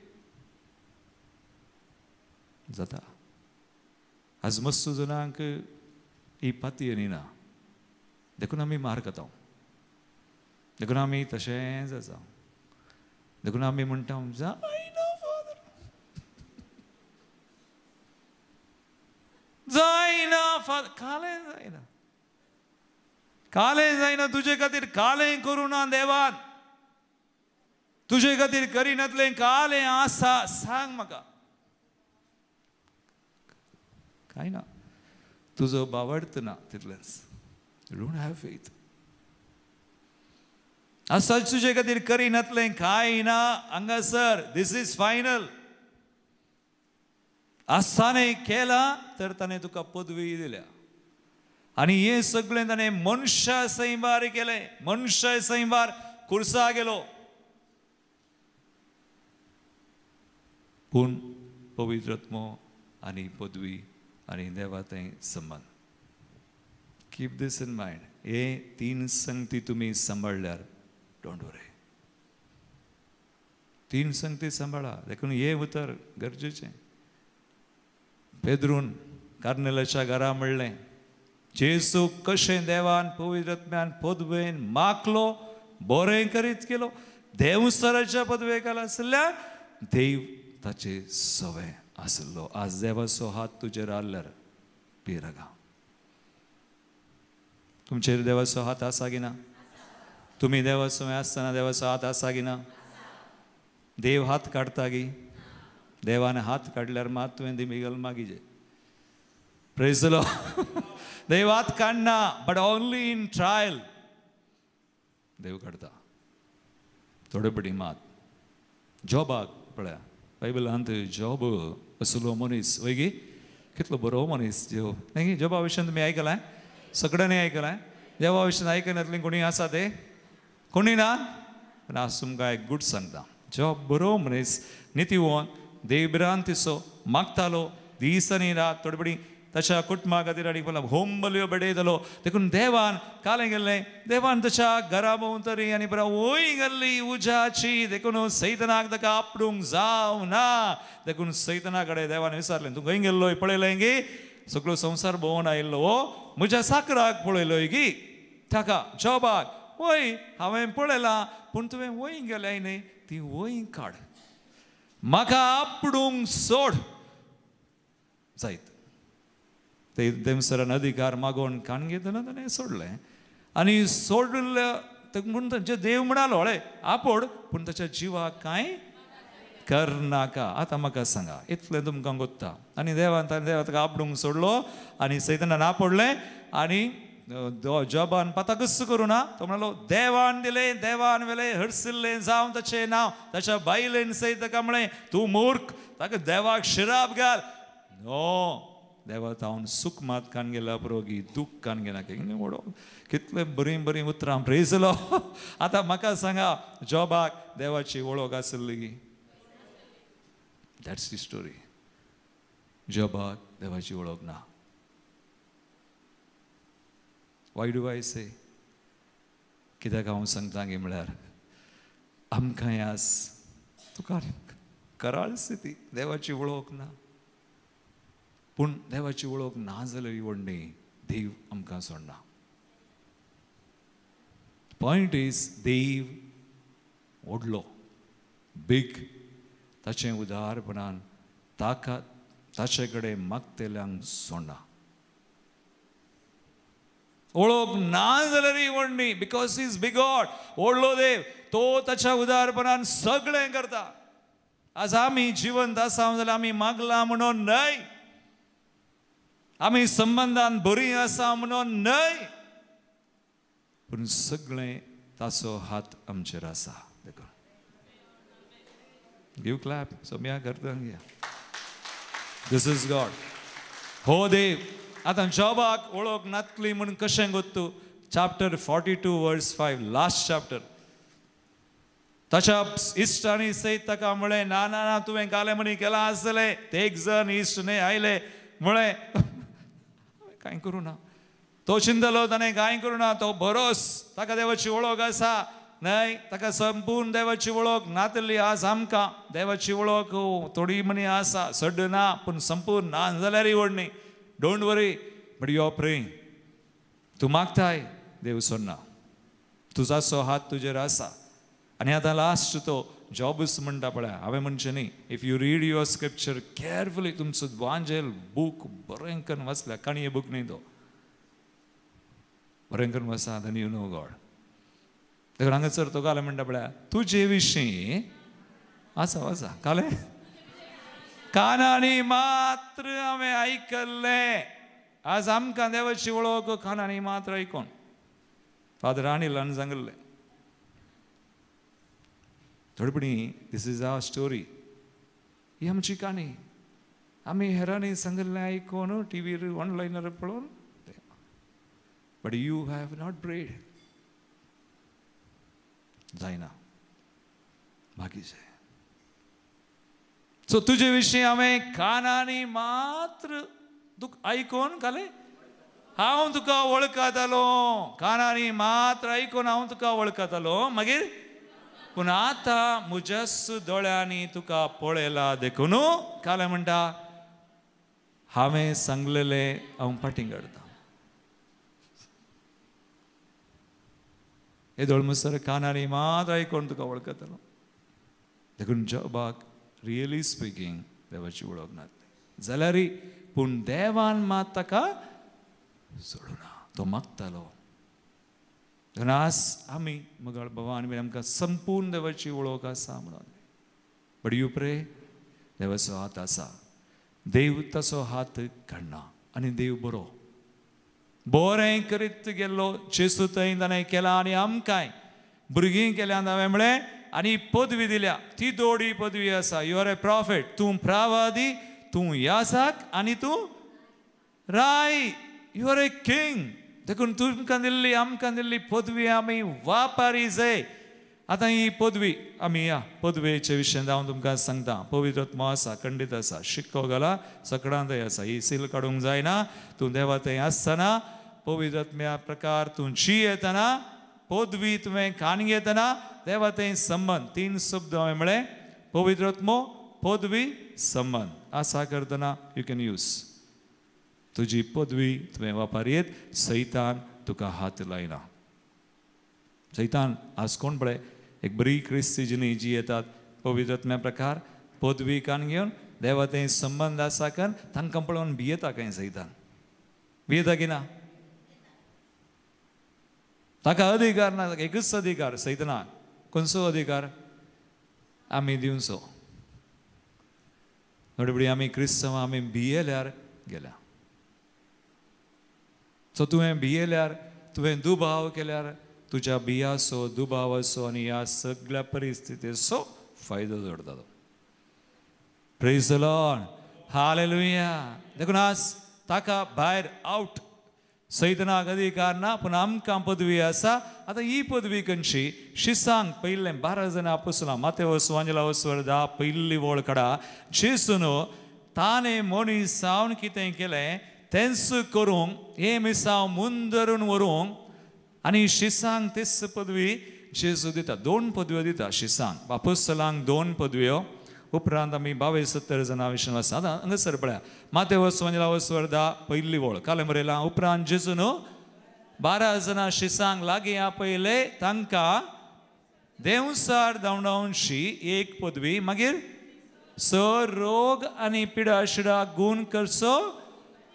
S1: जाता. आज मस्त जाणांक ही पाती येना, देखून आमी मार खाता, देखून आमी तशेंच आसा, देखून आमी म्हणटा जायना फादर, जायना फादर. कालें जायना, कालें जायना. तुजे खातीर कालें करूं ना देवान. तुजे खातीर करिनातलें कालें आसा सांग म्हाका. काय ना, तुजो बावडत ना तितलेंच. You don't have faith. आसा तुजे खातीर करिनातलें कांय ना हांगासर. दिस इज फायनल. आसाने केला तर ताणें तुका पदवी दिल्या, आनी हें सगळें ताणें मनशा सैमार केलें. मनशा सैमार खुर्सा गेलो, पूण पवित्रत्मो आनी पदवी आनी देवा तें संबंद. Keep this in mind. हे तीन संगती तुमी सांबाळल्यार डोंट वरी. तीन संगती सांबाळा. देखून हे उतर गरजेचें. पेद्रून कार्नेलाच्या घरा म्हणलें जेजू कशें देवान पवित्रत्म्यान पदवेन मागलो, बरें करीत गेलो. देवसराच्या पदवेक आसल्यार देव ताचे सवय आसलो. आज देवाचो हात तुजेर आसल्यार पिरागा. तुमचेर देवाचो हात आसा की ना? तुमी देवाचो आसतना देवाचो हात आसा की ना? देव हात काडटा की? देवान हात काडल्यार मात तुवें दिमिगल मागिजे. Praise the Lord. देव हात काडना, बट ओन्ली इन ट्रायल देव काडटा. थोडे पटी मात. जॉबाक पळया, बायबलांत जॉब असलो मनीस वैगी कितलो बरो मनीस जेव नाही. जॉबा विशयान तुमी आयकलां? सगळ्यांनी आयकलां? देवा विशयान आयकनातलें कोणी आसा ते? कोणी ना? पूण आज तुमकां एक गूड सांगता. जॉब बरो मनीस, नितीवोन, देवबिरांतीचो मागतालो दीस आनी रात. थोडे पडी ताच्या कुटुंबा खातीर आनी होम बल्यो बेडयतालो. देखून देवान कालें गेल्लें. देवान ताच्या घरा भोंवतरी आनी बरा वय गेल्ली उजाची. देखून सैतनाक ताका आपडूंक जावना. देखून सैतना कडेन देवान विचारलें तूं खंय गेल्लो? पळयलें गी सगळो संवसार भोंवून आयिल्लो. म्हज्या साकराक पळयलोय गी, ताका जॉबाक. वय हांवें पळयलां, पूण तुवें वय गेलें न्ही, ती वय काड. म्हाका आपडूंक सोड जायत. ते देवसरान अधिकार मागोवन कान घेतना ताणें सोडलें. आनी सोडले म्हणून जे देव म्हणालो हळे आपड, पूण ताच्या जिवाक कांय करनाका. आतां म्हाका सांगा, इतलें तुमकां गोत्ता. आनी देवान ताका आपडूंक सोडलो आनी सैतानान आपडलें. आनी जॉबान पाताकस करूं ना. तो म्हणालो देवान दिलें, देवान वेलें, हरसिल्लें जावं ताचें नांव. ताच्या बायलेन सैत ताका म्हळें तूं मूर्ख, ताका देवाक शिराप घाल. नो, देवा तावन सुख मात कान गेला पुरोगी दूख कान घेना. वडो कितलें बरीं बरीं उतरां. Praise the Lord. आतां म्हाका सांगा, जॉबाक देवाची वळख आसली? That's the story. जॉबाक देवाची वळख ना. वाय डू आय से? कित्याक हांव सांगता गे म्हळ्यार आमकां आज तुका कराळ स्थिती. देवाची वळख ना. पूण देवाची वळख ना जाल्यार व्हडली देव आमकां सोडना. पॉयंट इज देव व्हडलो, बीग. ताचें उदारपणान ताका ताचे कडेन मागतेल्यांक सोडना. ओळख ना जाल्यारय व्हडली, because he is big God. व्हडलो देव तो ताच्या उदारपणान सगळें करता. आज आमी जिवंत आसा जाल्यार आमी मागला म्हणून न्हय, आमी संबंधान बरी आसा म्हणून न्हय, पूण सगळें ताचो हात आमचेर आसा. देखून गिव क्लॅप. सोम्या करतां घ्या. दिस इज गॉड. हो देव आतां जॉबाक वळख नातली म्हणून कशें गोत्तू. चॅप्टर 42 वर्स 5, लास्ट चॅप्टर. ताच्या इश्टांनी सयत ताका म्हळें, ना ना ना तुवें काले म्हणी केला आसलें. ते एक जण इश्ट न्हय आयले, म्हळें कांय करूं ना. तो चिंतलो ताणें कांय करूं ना. तो बरोस ताका देवाची वळख आसा. न्हय, ताका संपूर्ण देवाची वळख नातली. आज आमकां देवाची वळख थोडी म्हणी आसा, सड्ड ना, पूण संपूर्ण ना जाल्यारय व्हडली. Don't worry, but you are praying. तूं मागताय, देव सोडना. तुजाचो हात तुजेर आसा. आनी आतां लास्ट तो जॉबस म्हणटा पळय, हांवें म्हणचें न्ही. If you read your scripture carefully, तुमचो वांजेल बूक बरें करून वाचल्या, काणये बूक न्ही तो, बरें करून वाचात आनी यू नो गॉड. देखून हांगासर तो काले म्हणटा पळय, तुजे विशीं आसा वाचा काले, कानांनी मात्र हांवें आयकल्लें. आज आमकां देवाची वळख कानांनी मात्र आयकोन. फादर अनिलान सांगल्लें. थोडपणी दिस इज आवर स्टोरी. ही आमची काणी. आमी हेरांनी सांगल्लें आयकोन, टीव्हीर ऑनलायनार पळोवन. But you have not prayed. जायना बाकीचे. सो तुजे विशीं हांवें कानांनी मात्र आयकोन काले, हांव तुका वळखतालो. कानांनी मात्र आयकोन हांव तुका वळखतालो. मागीर पूण आतां म्हज्याच दोळ्यांनी तुका पळयला. देखून काले म्हणटा, हांवें सांगलेलें हांव फाटीं काडटा. हे दोळमुसर कानांनी मात्र आयकोन तुका वळखतालो. देखून जॉबाक रियली स्पिकींग देवाची वळख नासली जाल्यारय, पूण देवान मात ताका सोडूना. तो मागतालो. देखून आज आमी मगळ भवान आमकां संपूर्ण देवाची वळख आसा म्हणून. बट यू प्रे, देवाचो हात आसा. देव ताचो हात काडना. आनी देव बरो बरें करीत गेल्लो. जेसू थंय ताणें केला आनी आमकांय भुरगीं केल्या हांवें म्हळें. आनी पदवी दिल्या. ती दोडी पदवी आसा. You are a prophet. तूं प्रवादी, तूं यासाक आनी तूं राय. You are a king. देखून तुमकां दिल्ली आमकां दिल्ली पदवी आमी वापरी जाय. आतां ही पदवी आमी ह्या पदवेचे विशयान हांव तुमकां सांगता. पवित्र आत्मा आसा, खंडीत आसा, शिक्को घाला, सगळ्यांतय आसा. ही सील काडूंक जायना. तूं देवा थंय आसतना, पवित्र आत्म्या प्रकार तूं जी येतना, पदवी तुवें कान घेतना, देवा थंय संबंध. 3 शब्द हांवें म्हळें, पवित्र आत्मो, पदवी, संबंध. आसा करतना यू कॅन यूज. तुजी पदवी तुवें वापरीत, सैतान तुका हात लायना. सैतान आज कोण पळय, एक बरी क्रिस्ती जिणी जी येतात पवित्र आत्म्या प्रकार, पदवी कान घेवन, देवा थंय संबंध आसा कर, तांकां पळोवन भियेता काय सैतान? भियेता की ना? ताका अधिकार ना. एकच अधिकार सैतानाक. खंयचो अधिकार? आमी दिवचो. थोडे आमी क्रिस्तंव आमी भियेल्यार गेल्या. सो तुवें भियेल्यार, तुवें दुबाव केल्यार, तुज्या बियाचो, दुबावाचो आनी ह्या सगळ्या परिस्थितीचो फायदो जोडटा तो. Praise the Lord. हालेलुया. देखून आज ताका भायर आउट. सैतानाक अधिकार ना, पूण आमकां पदवी आसा. आतां ही पदवी खंयची? शिसांक पयलें 12 जाणां आपोस्तलां, मातेवस वांजेलावस वर्धा पयली वळखडा. जेसून ताणें मनीस जावन कितें केलें तेंच करूंक, हे मिसांव मुंदरून व्हरूंक, आनी शिसांक तेच पदवी जेजू दिता. 2 पदव्यो दिता शिसांक. आपोस्तलांक 2 पदव्यो. उपरांत आमी 22-70 जाणां विशयन आसा. आतां हांगासर पळया, मातेवस वांजेलावस वर्धा पयली वळ काले बरयलां. उपरांत जेजून 12 जाणां शिसांक लागीं आपयले. तांकां देंवसार धांवडावनशी 1 पदवी, मागीर 6 रोग आनी पिडा शिडा गूण करचो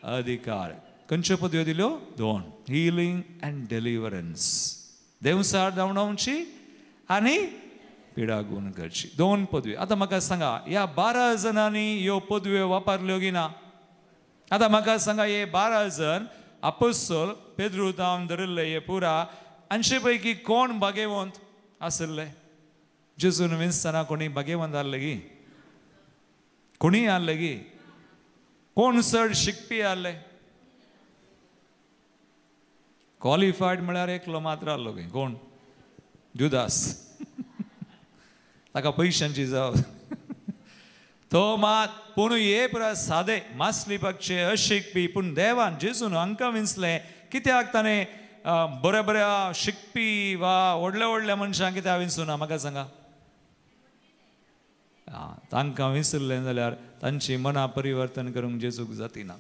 S1: अधिकार. खंयच्यो पदव्यो दिल्यो 2 हिलिंग एंड डिलिव्हरन्स देवसार धांवडावची आनी पिडा गुण करची 2 पदवी आता म्हाका सांगा ह्या 12 जणांनी ह्यो पदव्यो वापरल्यो की ना आता म्हाका सांगा हे 12 जण अपोस्तल पेद्रू जावन धरिल्ले हे पुरा 80 पैकी कोण भाग्यवंत आसले जेजून विंसतना कोणी भाग्यवंत आसले गी कोणी आसले गी कोण चड शिकपी आसले क्वॉलिफायड म्हळ्यार एकलो मात्र आसलो गे कोण जुदास ताका पयशांची जाव तो मात पूण हे पुरा सादे मासलिपाकचे अशिकपी पूण देवान जेजून हांकां विंसले कित्याक ताणें बऱ्या बऱ्या शिकपी वा व्हडल्या व्हडल्या मनशांक कित्याक विंसूना म्हाका सांगा तांकां विसरलें जाल्यार तांची मनां परिवर्तन करूंक जेजूक जातिना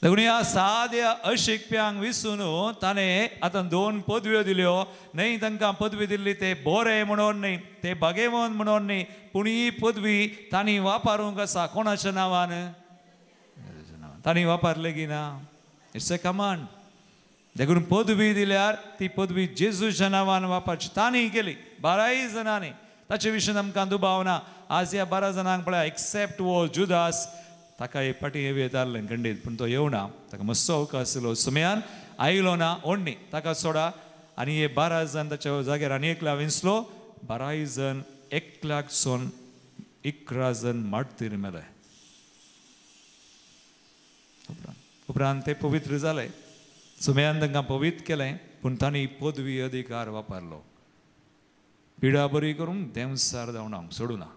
S1: देखून ह्या साद्या अशिकप्यांक विसून ताणें आतां 2 पदव्यो दिल्यो न्हय तांकां पदवी दिल्ली ते बरे म्हणून न्हय ते भाग्यवंत म्हणून न्हय पूण ही पदवी तांणी वापरूंक आसा कोणाच्या नांवान तांणी वापरले की ना इट्स अ कमांड देखून पदवी दिल्यार ती पदवी जेजूच्या नांवान वापरची तांणी केली 12 जणांनी ताचे विशीं आमकां दुबाव ना आज ह्या 12 जणांक पळय एक्सेप्ट वो जुदास ताका हे पाटी येताले खंडीत पूण तो येवना ताका मातसो अवकाश आसलो सुमयान आयलो ना ओडणी ताका सोडा आनी हे 12 जण ताच्या जाग्यार आनी एकला विंसलो 12 जण एकल्याक सोन 11 जण मारतीर मेले उपरांत ते पवित्र जाले सुमयान तांकां पवित्र केलें पूण तांणी पदवी अधिकार वापरलो पिडा बरी करूंक देवसार धांवडावंक सोडूना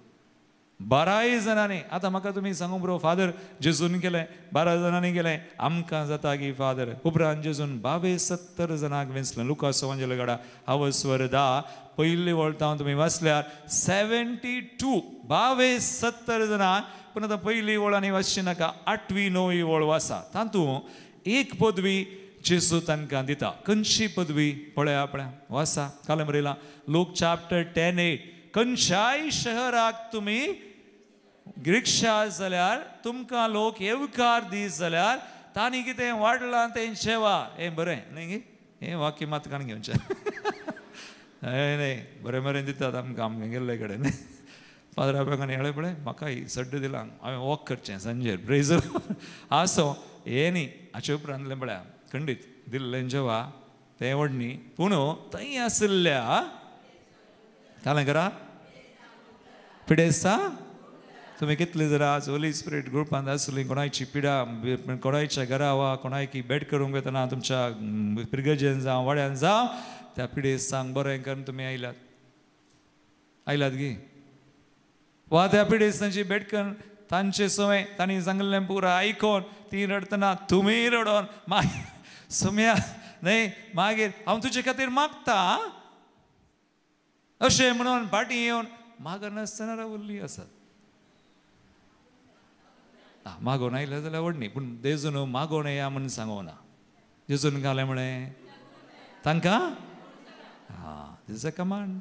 S1: 12 जणांनी आता म्हाका तुमी सांगू बरो फादर जेजून केलें 12 जणांनी केलें आमकां जाता की फादर उपरांत जेजून 22-70 जणांक विंसलें लुकास एवांजेलिकाडा हावस्वर 10 पयली वळटावन तुमी वाचल्यार 72 जणांक पूण आतां पयली वळ आनी वाचची नाका 8वी 9वी वळ वाचा तातूंत एक पदवी जेजू तांकां दिता खंयची पदवी पळया आपण वाचा कालें बरयलां लूक चॅप्टर 10:8 खंयच्याय शहराक तुमी रिक्षा जाल्यार तुमकां लोक येवकार दी जाल्यार तांणी कितें वाडलां तें जेवा हें बरें न्ही हें वाक्य मात काण घेवचें न्ही बरें बरें दितात आमकां आमकां गेल्ले कडेन फादरा पेकांनी हेळें पळय म्हाका ही सड्ड दिलां हांवें वॉक करचें सांजेर प्रेजर आसो हें न्ही हाचे उपरांतलें पळया खंडीत दिल्लें जेवा तें व्हडणी पूण थंय आशिल्ल्या कालें करा पिडेस्तां तुमी कितले जर आज होली स्पिरीट ग्रुपांत आसली कोणाची पिडा कोणाच्या घरा वा कोणाकी बेड करूंक येतना तुमच्या पिरगजेन जावं वाड्यान जावं त्या पिडेस्तांक बरें करून तुमी आयलात गी वा त्या पिडेस्तांची बेड करून तांचे सवय तांणी सांगलें पुरा आयकोन ती रडतना तुमी रडोन मागीर सुम्या न्हय मागीर हांव तुजे खातीर मागता अशें म्हणून फाटीं येवन मागनासतना रावल्लीं आसात मागोन आयले जाल्यार व्हडणी पूण जेजून मागोन या म्हणून सांगोना जेजून घालें म्हळें तांकां दिस अ कमांड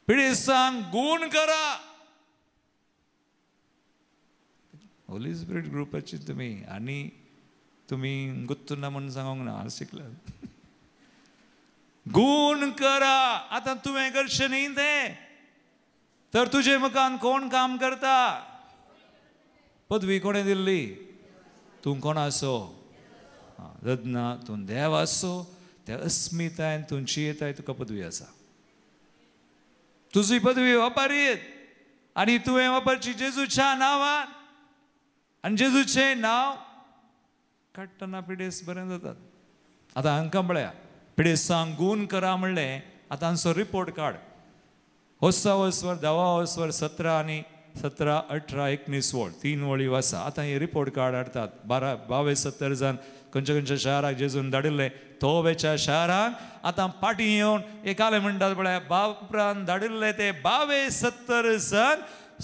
S1: पिडेस्तांक गूण करा होली स्पिरीट ग्रुपाची तुमी आनी तुमी गुत्तुना म्हणून सांगोंक ना शिकल्यात गूण करा आतां तुवें करचें न्ही तें तर तुजे मुखान कोण काम करता पदवी कोणें दिल्ली तूं कोण आसो रत्ना तूं देव आसो त्या अस्मितायेन तुमची येताय तुका पदवी आसा तुजी पदवी वापरीत आनी तुवें वापरची जेजूच्या नांवान आनी जेजूचें नांव काडटना पिडेस बरें जातात आतां हांकां पळया पिडेसांक गूण करा म्हणलें आतां हांचो रिपोर्ट काड 10 17 आनी 17 18 19 वळ 3 वळी वाचा आतां हे रिपोर्ट कार्ड हाडटात 22-70 जण खंयच्या खंयच्या शहराक जेजून धाडिल्ले तोवेच्या शहराक आतां फाटीं येवन एकाले म्हणटात पळय बापरान धाडिल्ले ते 22-70 जण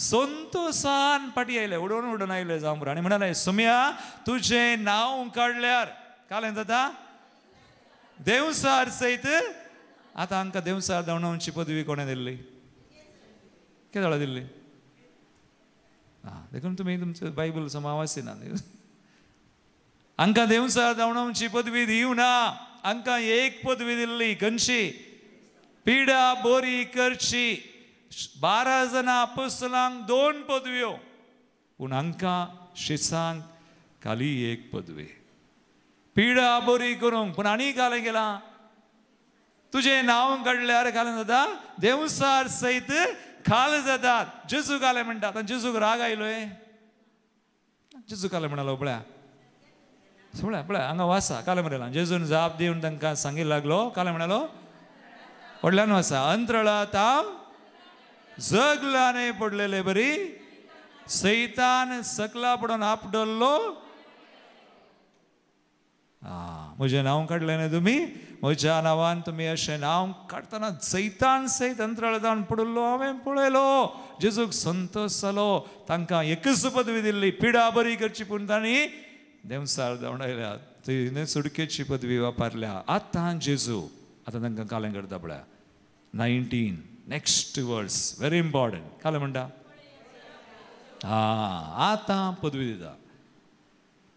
S1: संतोशान फाटीं आयले उडोवन आयले जावं आनी म्हणाले सुम्या तुजें नांव काडल्यार कालें जाता देवसार सयत आतां हांकां देवसार धांवडावची पदवी कोणें दिल्ली केदोळा दिल्ली देखून तुम्ही तुमचं बायबल समावासी ना अंका देवसा धांवडावची पदवी दिवं ना अंका एक पदवी दिल्ली खंयची पिडा बोरी करची 12 जाणां अपोस्तलांक 2 पदव्यो पूण अंका शिसांक खाली एक पदवी पिडा बोरी करूंक पूण आनी कालें गेलां तुझे नाव काडल्यार कालें जाता देवसार सयत खाल जातात जेजू कालें म्हणटात आनी जेजूक राग आयलोय जेजू कालें म्हणलो पळया पळया हांगा वासा कालें म्हणलें जेजून जाप दिवन तांकां सांगी लागलो कालें म्हणलो व्हडल्यान वासा अंतराळा ताव जगलाने पडलेले बरी सैतान सकला पडून आपडल्लो म्हजें नांव काडलें न्ही तुमी म्हज्या नांवान तुमी अशें नांव काडटना सैतान सयत अंतराळांत पडलो हांवें पळयलो जेजूक संतोश जालो तांकां एकच पदवी दिल्ली पिडा बरी करची पूण तांणी देवसार धांवडायल्या तिणें सुडकेची पदवी वापरल्या आतां जेजू आतां तांकां कालें करता पळया 19 नेक्स्ट वर्स वेरी इम्पॉर्टंट कालें म्हणटा आतां पदवी दिता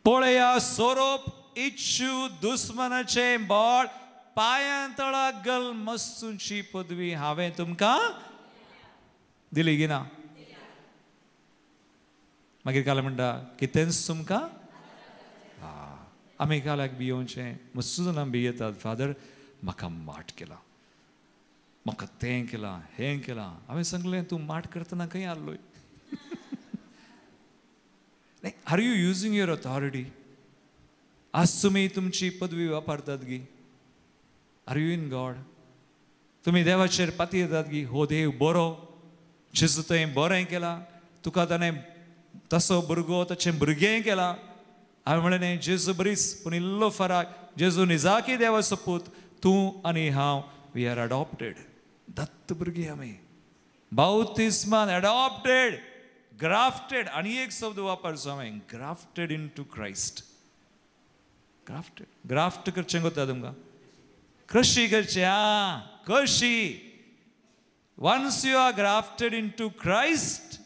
S1: पळया सोरोप इच्छु दुस्मनाचे बोड पांयां तळाक घाल मस्तूंची पदवी हांवें तुमकां दिली की ना मागीर कालें म्हणटा कितेंच तुमकां आमी काल्याक भियोवचें मस्तू जाणां भियेतात फादर म्हाका माट केला म्हाका तें केलां हें केलां हांवें सांगलें तूं माट करतना खंय आसलोय are you using your authority आज तुमी तुमची पदवी वापरतात गी आर यू इन गॉड तुमी देवाचेर पाती येतात गी हो देव बरो जेजू थंय बरें केलां तुका ताणें तसो भुरगो तशें भुरगें केलां हांवें म्हणलें जेजू बरीच पूण इल्लो फराक जेजू निजाकी देवाचो पूत तूं आनी हांव वी आर अडॉप्टेड दत्त भुरगीं आमी बावतिस्मान अडॉप्टेड ग्राफ्टेड आनी एक शब्द वापरचो हांवें grafted into Christ graft करचें कोता तुमकां कशी करचें कशी once you are grafted into Christ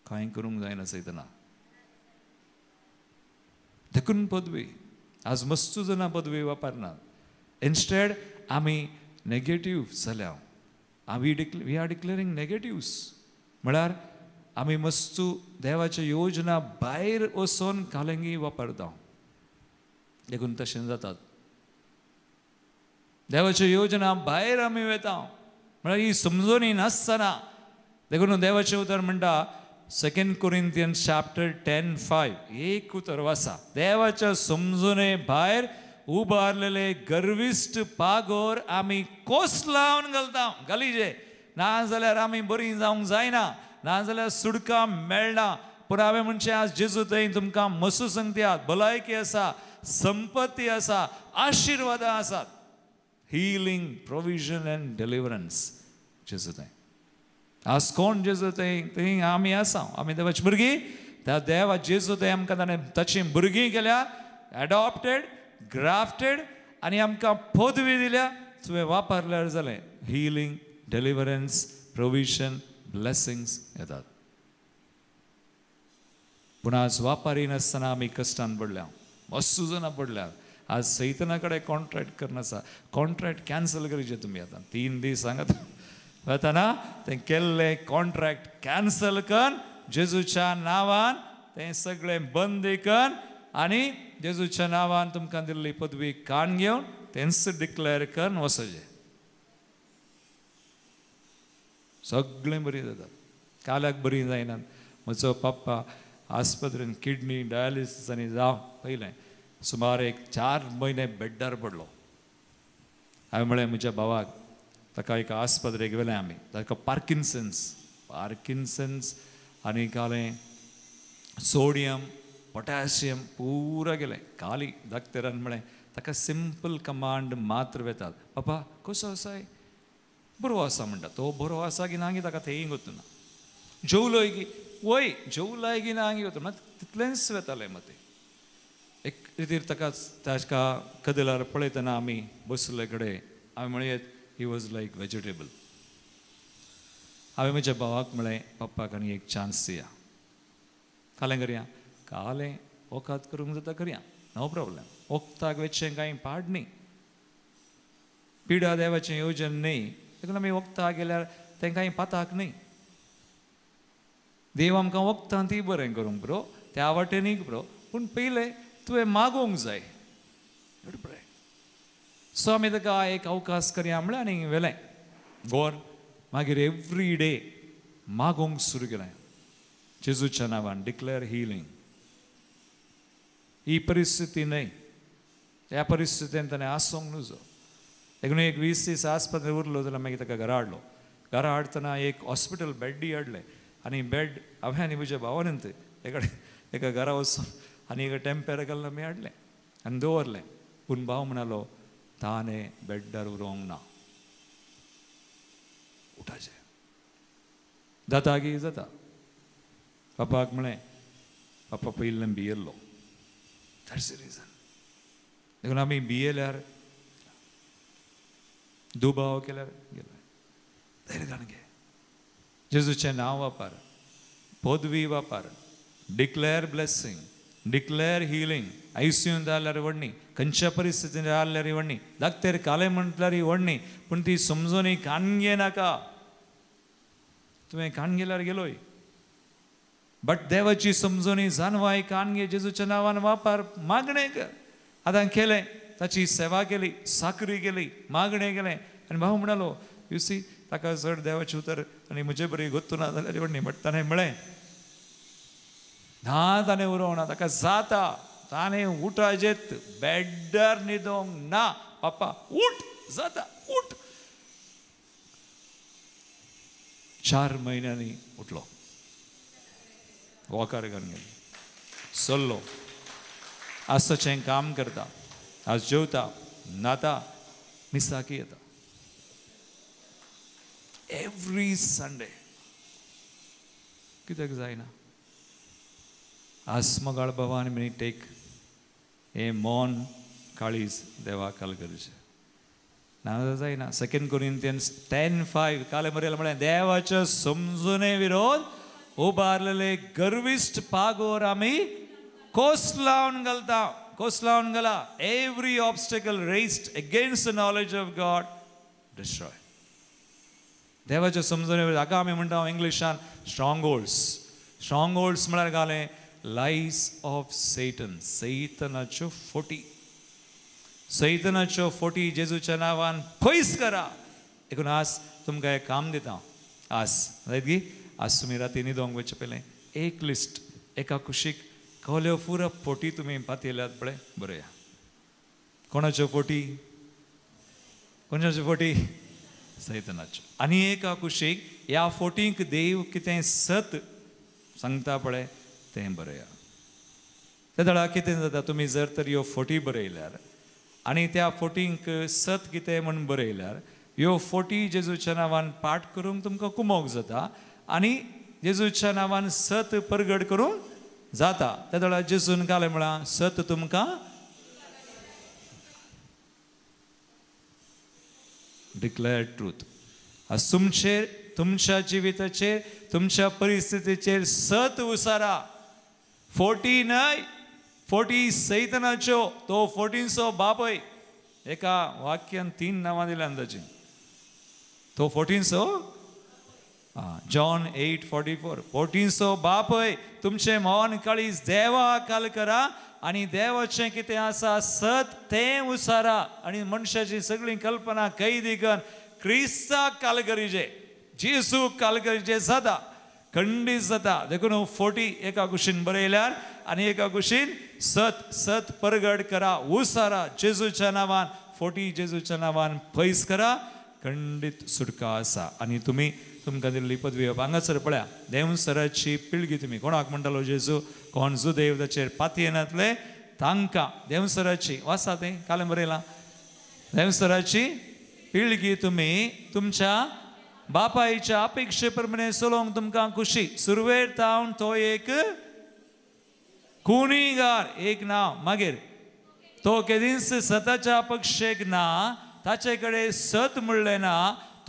S1: कांय करूंक जायना सैताना देखून पदवी आज मस्तू जाणां पदवी वापरनात इन्स्टेड आमी नेगेटिव्ह जाल्या वी आर डिक्लेरिंग नेगेटिव्स म्हळ्यार आमी मस्तू देवाच्या योजना भायर वचोन कालेंगी वापरता देखून तशें जातात देवाच्या योजना भायर आमी वता म्हळ्यार ही समजून नासतना देखून देवाचें उतर म्हणटा 2 Corinthians chapter 10:5 एक उतर वाचा देवाच्या समजुने भायर उबारलेले गर्विष्ट पागोर आमी कोस लावन घालता घालीजे ना जाल्यार आमी बरी जावंक जायना ना जाल्यार सुडका मेळना पूण हांवें म्हणचें आज जेजू थंय तुमकां मसू सांगत्यात भलायकी आसा संपत्ती आसा आशिर्वादां आसात हिलींग प्रोविजन एंड डिलिव्हरन्स जेजू थंय आज कोण जेजू थंय आमी आसा आमी देवाची भुरगीं त्या देवा जेजू थंय आमकां ताणें ताची भुरगीं केल्या एडॉप्टेड ग्राफ्टेड आनी आमकां पदवी दिल्या तुवें वापरल्यार जालें हिलींग डिलिव्हरन्स प्रोविजन ब्लेसिंग्स येतात पूण आज वापारी नासतना आमी कश्टान पडल्या मस्तू जाणां पडल्या आज सैताना कडेन कॉन्ट्रॅक्ट करना आसा कॉन्ट्रॅक्ट कॅन्सल करचें तुमी आतां 3 दीस सांगात वताना तें केल्लें कॉन्ट्रॅक्ट कॅन्सल कर जेजूच्या नांवान तें सगळें बंद कर आनी जेजूच्या नांवान तुमकां दिल्ली पदवी काण घेवन तेंच डिक्लेअर कर वचचें सगळें बरी जातात काल्याक बरी जायनात म्हजो पप्पा आस्पत्रेन किडनी डायलिसीसांनी जावं पयलें सुमार 4 म्हयने बेड्डार पडलो हांवें म्हळें म्हज्या भावाक ताका एका आस्पत्रेक गेले आमी ताका पार्किन्सन्स आनी कालें सोडियम पोटॅशियम पुरा गेलें खाली डाक्टरान म्हळें ताका सिंपल कमांड मात्र वेतात पापा कसो आसाय बरो आसा म्हणटा तो बरो आसा की ना गी ताका थंय वचना जेवलोय की वय जेवलाय की ना गी वता मात तितलेंच वेतालें मते एक रितीर ताका कदेलार पळयतना आमी बसले कडेन हांवें म्हळें ही वॉज लायक वेजिटेबल हांवें म्हज्या भावाक म्हळें पप्पाक आनी एक चान्स दिया. कालें करया, कालें वखद करूंक जाता करया, नो प्रॉब्लेम. वखदाक वेचचें कांय पाड न्ही, पिडा देवाचें येवजन न्ही. देखून आमी वखदाक गेल्यार तें कांय पाताक न्ही. देव आमकां वखदां ती बरें करूंक पुरो, त्या वाटेनय पुरो, पूण पयलें तुवें मागोवंक जाय. सो आमी ताका एक अवकाश करया म्हणलें आनी व्हेलें गोर. मागीर एवरी डे मागोवंक सुरू केलें जेजूच्या नांवान, डिक्लेअर हिलींग. ही परिस्थिती न्हय, ह्या परिस्थितीन ताणें आसूंक नजो. देखून एक 20 दीस आस्पत्रेंत उरलो जाल्यार मागीर ताका घरा हाडलो. घरा हाडतना एक हॉस्पिटल बेड्डी हाडलें आनी बेड हांवें आनी म्हज्या भावान एका घरा वचून आनी एका टेम्पेर घालून आमी हाडलें आनी दवरलें. पूण भाव म्हणलो ताणें बेड्डार उरोंक ना. उठाचें जाता की जाता. पापाक म्हळें, पापा पयलें भियेल्लो. That's the region. देखून आमी भियेल्यार दुबाव केल्यार गेले. धैर्य घे, जेजूचें नांव वापर, पदवी वापर, डिक्लेअर ब्लेसिंग, डिक्लेअर हिलींग. आयसीयूंत जाल्यार व्हडणी, खंयच्या परिस्थितीन जाल्यार व्हडणी, धाकटेर कालें म्हटल्यार व्हडणी, पूण ती समजून काणगे नाका. तुवें काणगेल्यार गेलोय, बट देवाची समजून जानवाय काणगे जेजूच्या नांवान वापर, मागणें कर. आतां केलें, ताची सेवा केली, साकरी केली, मागणें केलें. आनी भाव म्हणलो यू सी ताका चड देवाचें उतर आनी म्हजे बरी गोत्तू ना जाल्यार व्हडणी. बट ताणें म्हळें ना, ताणें उरोवना, ताका जाता. ताणें उठाजेत, बेड्डार न्हिदोंक ना. पापा उठ, जाता उठ. 4 म्हयन्यांनी उठलो, वॉकार घेवन गेलो, चल्लो, आसाचें काम करता, आज जेवता, न्हाता, मिसाकी येता. Every Sunday. कित्याक जायना? आस्मगाळ भवान म्हणी टेक हें मौन काळीज देवा काल करचें ना जायना. 2 कोरिंथियन्स 10:5 काले बरयलें म्हळें देवाच्या समजुने विरोध उबारलेले गर्विश्ट पागोर आमी कोस लावन घालता. कोस लावन घाला. Every obstacle raised against the knowledge of God destroy. देवाच्या समजुने विरोध. हाका आमी म्हणटा इंग्लिशान स्ट्रॉंग होल्ड्स. स्ट्रॉंग होल्ड्स म्हळ्यार घालें लायज ऑफ सेटन. सैतनाच्यो फोटी. सैतनाच्यो फोटी जेजूच्या नांवान पयस करा. देखून आज तुमकां एक काम दिता. आज की आज तुमी राती न्हिदोंक वचचे पयलें एक लिस्ट एका कुशीक कहल्यो पुरो फोटी तुमी पातयल्यात पळय, बरया. कोणाच्यो फोटी? कोणाच्यो फोटी? सैतनाच्यो. आनी एका कुशीक ह्या फोटींक देव कितें सत सांगता पळय तें बरया. त्या दळा कितें जाता, तुमी जर तर ह्यो फोटी बरयल्यार आनी त्या फोटींक सत कितें म्हण बरयल्यार ह्यो फोटी जेजूच्या नांवान पाठ करूंक तुमकां कुमोग जाता आनी जेजूच्या नांवान सत परगट करूंक जाता. त्या दळा जेजून कालें म्हळां सत तुमकां डिक्लेअर ट्रूथ. आज तुमचेर, तुमच्या जिविताचेर, तुमच्या परिस्थितीचेर सत उसारा. फोटी न्हय, फोटी सैतनाच्यो. तो फोटींचो बापय. एका वाक्यान 3 नांवां दिल्यान ताची. तो फोटींचो जॉन 8:44. फोटींचो बापय. तुमचें मौन काळीज देवा काल करा आनी देवाचें कितें आसा सत तें उसारा. आनी मनशाची सगळी कल्पना कैदी करून क्रिस्ताक काल करीचे, जेजूक काल करीचे जाता, खंडीत जाता. देखून फोटी एका कुशीन बरयल्यार आनी एका कुशीन सत सत परगट करा, उसारा जेजूच्या नांवान. फोटी जेजूच्या नांवान पयस करा, खंडीत सुटका आसा. आनी तुमी तुमकां दिल्ली पदवी हांगासर पळया. देवसराची पिळगी तुमी कोणाक म्हणटालो जेजू? कोण जो देव ताचेर पातयेनातले तांकां देवसराची. वाचा तें कालें बरयलां. देवसराची पिळगी तुमी तुमच्या बापायच्या अपेक्षे प्रमाणे चलोवंक तुमकां खुशी. सुरवेर तावन तो एक कुणीगार, एक नांव. मागीर तो केदींच सताच्या अपेक्षेक ना, ताचे कडेन सत म्हणलें ना.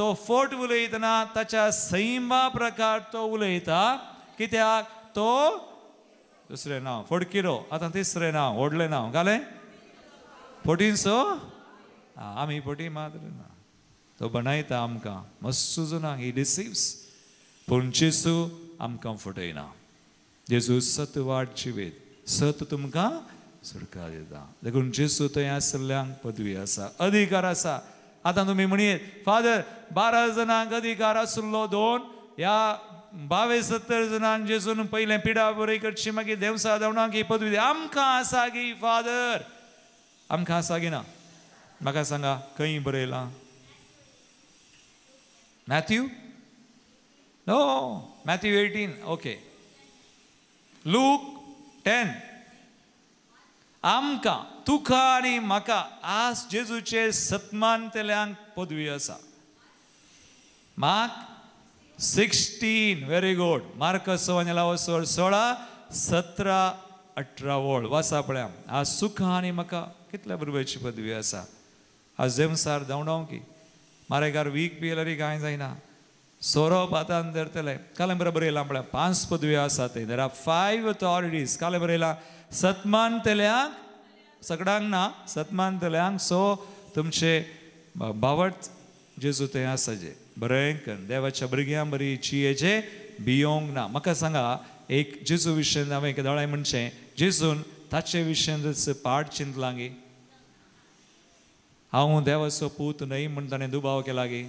S1: तो फोट उलयतना ताच्या सैमा प्रकार तो उलयता कित्याक तो दुसरें नांव फोडकिरो आतां तिसरें नांव व्हडलें नांव घालें फोटींचो आमी फोटी मात्र ना तो बनायता आमकां मस्त जुना ही डिसिव्स पूण जेजू आमकां फटयना जेजू सत वाट जिवेत सत तुमकां सुटका दिता देखून जेजू थंय आसल्ल्यांक पदवी आसा अधिकार आसा आतां तुमी म्हणयेत फादर 12 जाणांक अधिकार आसलो 2 ह्या 22-70 जाणांक जेजून पयलें पिडा बरी करची मागीर देवसा देवणाक ही पदवी आमकां आसा गी फादर आमकां आसा गी ना म्हाका सांगा खंय बरयलां Matthew no Matthew 18 okay look 10 आमकां तुका आनी म्हाका आज जेजूचे सत्मानतेल्यांक पदवी आसा मार्क 16 व्हेरी गुड मार्कस 16-17-18 वळ वाचा पळया आज तुका आनी म्हाका कितल्या बरोबरची पदवी आसा आज देवसार धांवडाव की मारेकार वीक पियलरी कांय जायना सोरोप आतां धरतले कालें बरोबर येयलां पळय 5 पदवी आसा ते देर आर 5 ऑथॉरिटीज कालें बरें येयलां सत्मानतेल्यांक सगळ्यांक ना सत्मानतेल्यांक सो तुमचे बावट जेजू थंय आसा जे बरें कर देवाच्या भुरग्यां बरी चियेचे भियोंक ना म्हाका सांगा एक जेजू विशयन हांवें एक दोळाय म्हणचें जेजून ताचे विशयन पाठ चिंतलां गे हांव देवाचो पूत न्हय म्हण ताणें दुबाव केला गे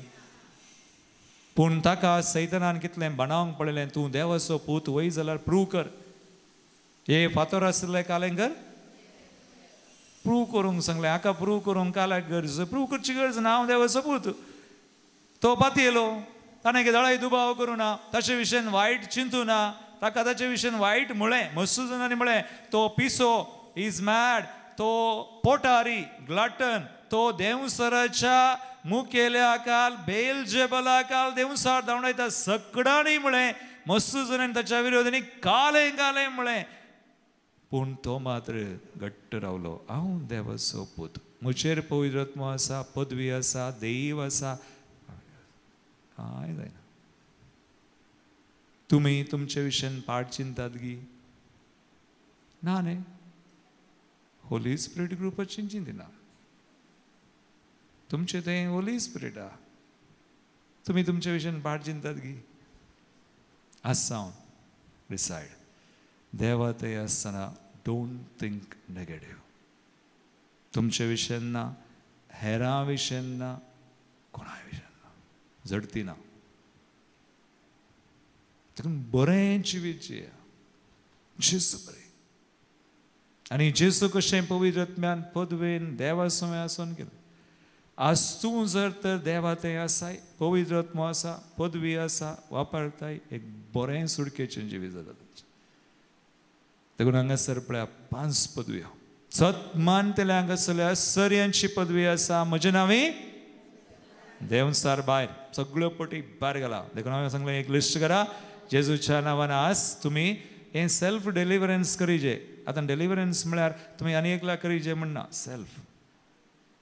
S1: पूण ताका सैतानान कितलें बनावंक पडलें तूं देवाचो पूत वय जाल्यार प्रूव कर हे फातर आसलें कालेंकर प्रूव करूंक सांगलें हाका प्रूव करूंक काल्याक गरज प्रूव करची गरज ना हांव देवाचो पूत तो पाती येलो ताणें दोळाय दुबाव करूं ना ताचे विशयन वायट चिंतू ना ताका ताचे विशयन वायट म्हळें मस्तू जाणांनी म्हळें तो पिसो इज मॅड तो पोटारी ग्लटन तो देवसराच्या मुखेल्या काल बेलजेबला काल देवसार धांवडायता सगळ्यांनी म्हळें मस्तू जाणांनी ताच्या विरोधांनी कालें कालें म्हळें पूण तो मात्र घट्ट रावलो हांव देवाचो पूत म्हजेर पवित्र आत्मा आसा पदवी आसा देव आसा कांय जायना तुमी तुमचे विशयन पाठ चिंतात गी ना न्ही होली स्पिरीट ग्रुपाची चिंतिना तुमचे थंय होली स्पिरीट आहा तुमी तुमचे विशयन पाठ चिंतात गी आसावन डिसायड देवा थंय आसतना डोंट थिंक नेगेटिव्ह तुमचे विशयन ना हेरां विशयन ना कोणाय विशयन ना झडती ना देखून बरें जिवीत जिया जेजू बरें आनी जेजू कशें पवित्र आत्म्यान पदवेन देवा समय आसून केलें आज तूं जर तर देवा थंय आसाय पवित्र आत्मो आसा पदवी आसा वापरताय एक बरें सुडकेचें जिवीत जाता तुमचें देखून हांगासर पळया 5 पदवी सत्मानतेल्यांक आसल्या सर्यांची पदवी आसा म्हजें नांवी देवसार भायर सगळ्यो पटी भायर गेला देखून हांवें सांगलें एक लिस्ट करा जेजूच्या नांवान आज तुमी हें सेल्फ डिलिव्हरन्स करीजे आतां डिलिव्हरन्स म्हळ्यार तुमी आनी एकला करीजे म्हणना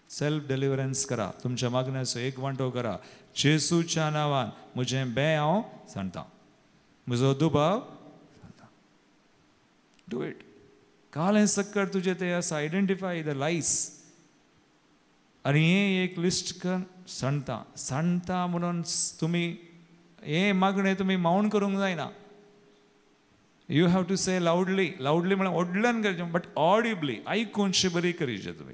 S1: सेल्फ डिलिव्हरन्स करा तुमच्या मागण्याचो एक वांटो करा जेजूच्या नांवान म्हजें बें हांव सांगतां म्हजो दुबाव सांगतां डू इट कालें सक्कर तुजें तें आसा आयडेंटिफाय द लायस आनी हें एक लिस्ट कर सांगता म्हणून तुमी हें मागणें तुमी मावंट करूंक जायना यू हॅव टू से लावडली म्हळ्यार व्हडल्यान करचें बट ऑडिबली आयकूनशें बरी करीचें तुमी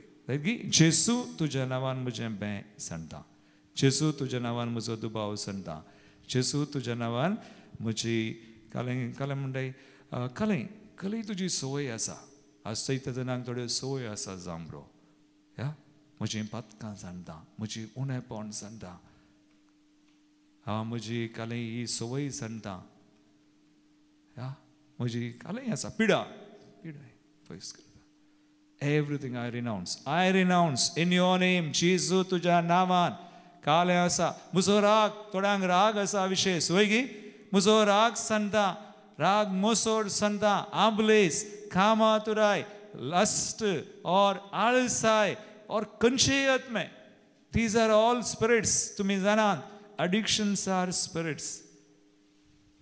S1: जेजू तुज्या नांवान म्हजें बें सांगता जेजू तुज्या नांवान म्हजो दुबाव सांगता जेजू तुज्या नांवान म्हजी कालें म्हणटाय कलय तुजी संवय आसा आज चैतन्याक थोड्यो संवय आसा जांबरो ह्या म्हजीं पातकां सांगता म्हजी उणेपण सांगता हांव म्हजी कालें ही संवय सांगता ह्या म्हजी कालें आसा पिडाय पयस करता everything I renounce in your name जेजू तुज्या नांवान कालें आसा म्हजो राग थोड्यांक राग आसा विशेश वय गी म्हजो राग सांगता राग मोसोड सांगता आंबलेस कामातुराय लस्ट और आळसाय और खंयचेय आत्मे दीज आर ऑल स्पिरिट्स तुमी जाणात addictions are spirits.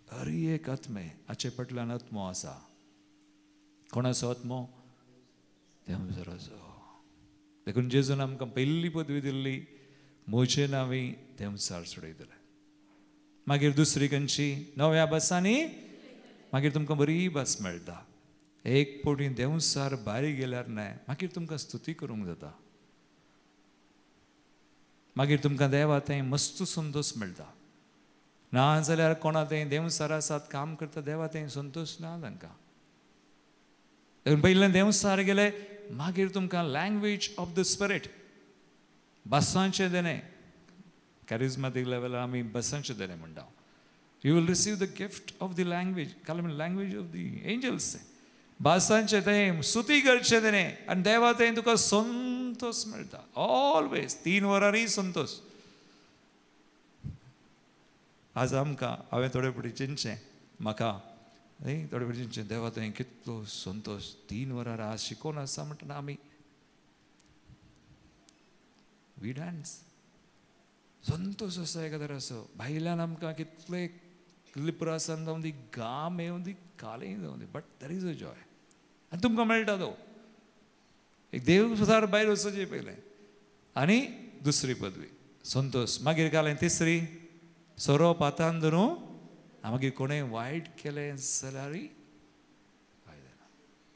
S1: हर एक आत्मे आचे पटलान आत्मो आसा. कोणाचो आत्मो? देवाचो. देखून जेजून आमकां पयली पदवी दिल्ली, म्हजे नांवी देवचार सोडयतले. मागीर दुसरी खंयची? नव्या बसांनी मागीर तुमकां बरी बस मेळटा. एक पोटी देवचार भायर गेल्यार न्हय, मागीर तुमकां स्तुती करूंक जाता. मागीर तुमकां देवा थंय मस्त संतोष मेळटा. ना जाल्यार कोणा थंय देवचार आसात काम करता देवा थंय संतोष ना तांकां. पयलें देवचार गेले मागीर तुमकां लँग्वेज ऑफ द स्पिरीट, बसांचें देणें. कॅरिझमॅटीक लेवलार आमी बसांचें देणें म्हणटा. You will receive the gift of the language, language of the angels. बासांचें थंय स्तुती करचें देणें आनी देवा थंय तुका संतोष मेळटा. ऑलवेज 3 वरांनी संतोष. आज आमकां हांवें थोडे फावटी चिंतचें, म्हाका थोडे फावटी चिंतचें देवा थंय कितलो संतोष. 3 वरां आज शिकोवन आसा म्हणटना आमी वी डान्स. संतोष आसा एकादर असो. भायल्यान आमकां कितले लिपरासान जावन दी, घाम येवन दी, कालें जावन दी, but there is a joy. आनी तुमकां मेळटा तो. एक देवचार भायर वचचें पयलें आनी दुसरी पदवी संतोष. मागीर कालें तिसरी सोरो पातान धरून. मागीर कोणें वायट केलें जाल्यारय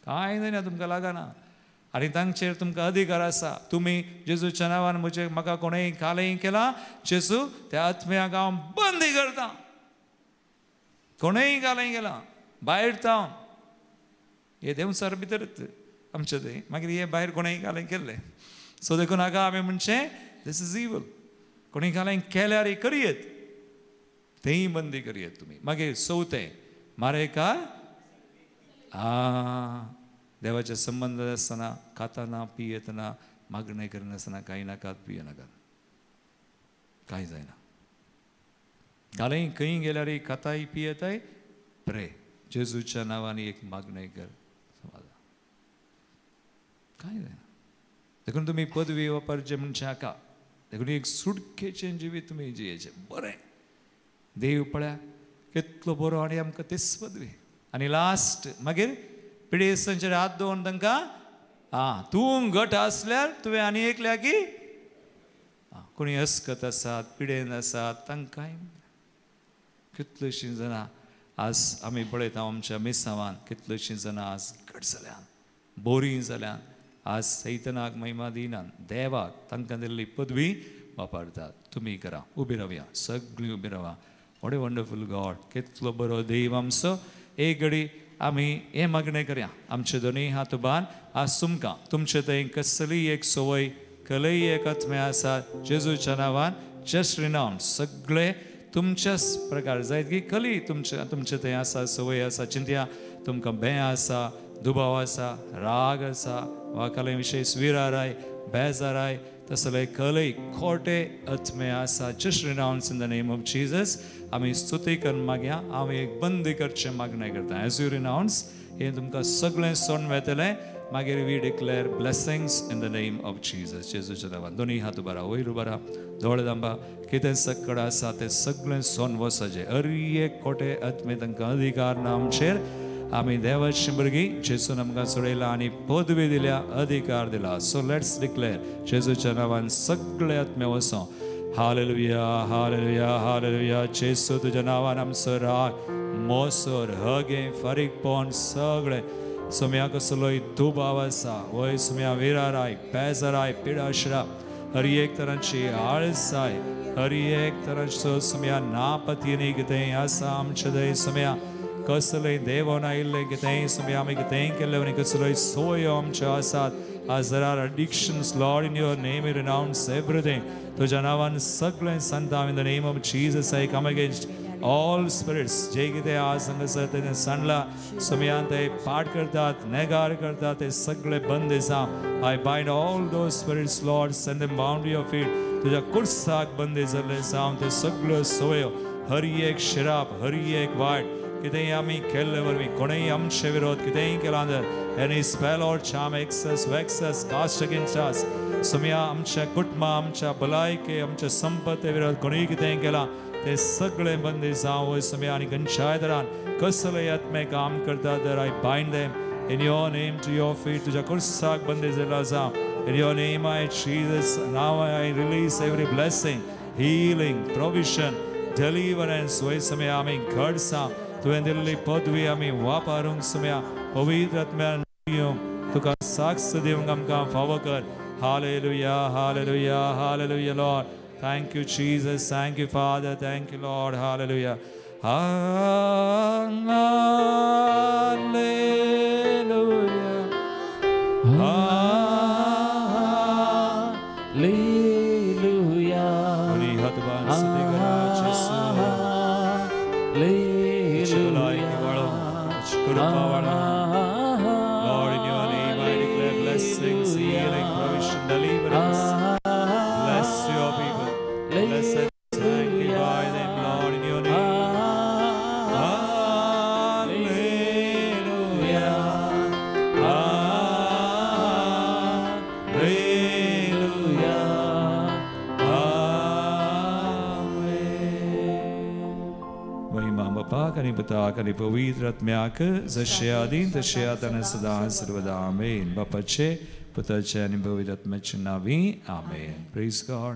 S1: कांय जायना, तुमकां लागना. आनी तांचेर तुमकां अधिकार आसा. तुमी जेजूच्या नांवान म्हजे म्हाका कोणेंय कालेंय केलां, जेजू त्या आत्म्याक हांव बंदी करता. कोणेंय कालेंय केलां भायर थावन हे देवचार भितरच आमचे थंय. मागीर हे भायर कोणेंय कालें केल्लें. सो देखून हाका हांवें म्हणचें दिस इज इवल. कोणेंय कालें केल्यार करयेत, तेंय बंदी करयेत तुमी. मागीर 4थें मारेकार. देवाचे संबंध आसतना खातना पियेतना मागणें करनासतना कांय नाकात, पियनाकात, कांय जायना. कालेंय खंय गेल्यार खाताय पियेताय प्रे जेजूच्या नांवान एक मागणें कर, समाधान, कांय जायना. देखून तुमी पदवी वापरचे म्हणचे हाका. देखून एक सुटकेचें जिवीत तुमी जियेचें. बरें देव पळया कितलो बरो आनी आमकां तेच पदवी. आनी लास्ट मागीर पिडेसांचेर हात दवरून तांकां तूं घट आसल्यार तुवें आनी एकल्या की कोणी अस्कत आसात, पिडेन आसात, तांकांय. कितलींशीं जाणां आज आमी पळयता आमच्या मेसावान, कितलींशीं जाणां आज घट जाल्यान, बोरी जाल्यान, आज सैतनाक महिमा दिनान देवाक तांकां दिल्ली पदवी वापरतात. तुमी करा. उबी रावया, सगळीं उबी रावा. What a wonderful God. कितलो बरो देव आमचो. एक घडी आमी हें मागणें करया. आमचे दोनूय हात उबार. आज तुमकां तुमचे थंय कसली एक संवय, खलय एक आत्मे आसात जेजूच्या नांवान जस्ट रिनाउंस सगळे तुमच्याच प्रकार जायत की खली तुमचे थंय आसा, संवय आसा, चिंतया तुमकां भें आसा, दुबाव आसा, राग आसा, वा काले विशय स्विराराय, बेजाराय, तसले खलय खोटे आत्मे आसा. Just renounce in the name of Jesus. आमी स्तुती करून मागया. हांव एक बंदी करचें मागणें करता. एज यू रिनाउंस हें तुमकां सगळें सोन वेतलें. मागीर we declare blessings in the name of Jesus. जेजूच्या नांवान दोनी हात उबारा, वयर उबारा, दोळे दांबा. कितें सक्कड आसा तें सगळें सोन वचचें. हर एक खोटे आत्मे तांकां अधिकार ना आमचेर. आमी देवाची भुरगीं, जेजून आमकां सोडयला आनी पदवी दिल्या, अधिकार दिला. सो लेट्स डिक्लेअर जेजूच्या नांवान सगळे आत्मे वचो. Hallelujah, hallelujah, hallelujah. जेजू तुज्या नांवान आमचो राग, मोसोर, हगे, फारीकपण सगळें सुम्या कसलोय दुबाव आसा, वय सुम्या विराराय, बेजाराय, पिडाशरा, हर एक तरांची आळसाय, हर एक तरांचो सुम्या नापतीनी कितेंय आसा आमचे थंय सुम्या कसलेय देवोन आयिल्लें कितेंय सुम्या आमी कितेंय केल्लें आनी कसलोय सोयो आमच्यो आसात. As there are addictions, Lord, in your name we renounce everything. तुझ्या नावान सगळें सांगता. In the name of Jesus I come against all spirits. जे कितें आज हांगासर तेणें सांडला, सुमयान ते पाठ करतात, नेगार करतात, ते सगळे बंद जावं. I bind all those spirits, Lord, send them bound to your feet. तुझ्या कुर्साक बंद जाल्ले जावं. ते सगळ्यो सोयो, हर एक शिराप, हर एक वायट कितेंय आमी केल्ले वरवीं, कोणेय आमचे विरोध कितेंय केला जाल्यार any spell or charm, excess, vexes, cast against us. Somaiya आमच्या कुटुंबा आमच्या भलायके आमच्या संपत्ती विरोध कोणी कितें केला ते सगळे बंदी जावं सुमया आनी गंशाय दरान कसले आत्मे काम करता तर I bind them in your name to your feet. तुझ्या कुर्साक बंदी जाला जाव. In your name I Jesus now I release every blessing, healing, provision, deliverance. वै समय आम्ही घडसा तुवें दिल्ली पदवी आम्ही वापरूंक सुमया पवित्र आत्म्यान तुका साक्ष दिवंक आमकां फावो कर. Hallelujah, hallelujah, hallelujah, Lord. Thank you, Jesus. Thank you, Father. Thank you, Lord. Hallelujah. Hallelujah.
S2: Hallelujah.
S1: Bari hatban sudigara Jesu. Lord, in your name I declare blessings, healing, provision, deliverance. Bless your people. Bless and sanctify them, Lord, in your name. Hallelujah. Hallelujah. महिमा बापा कनी पिता कनी पवित्र आत्म्या के जशे आदीन तशे आता ने सदा सर्वदा आमेन. बापाचे पुत्राचे आणि पवित्र आत्म्याचे नावी आमेन. Praise God.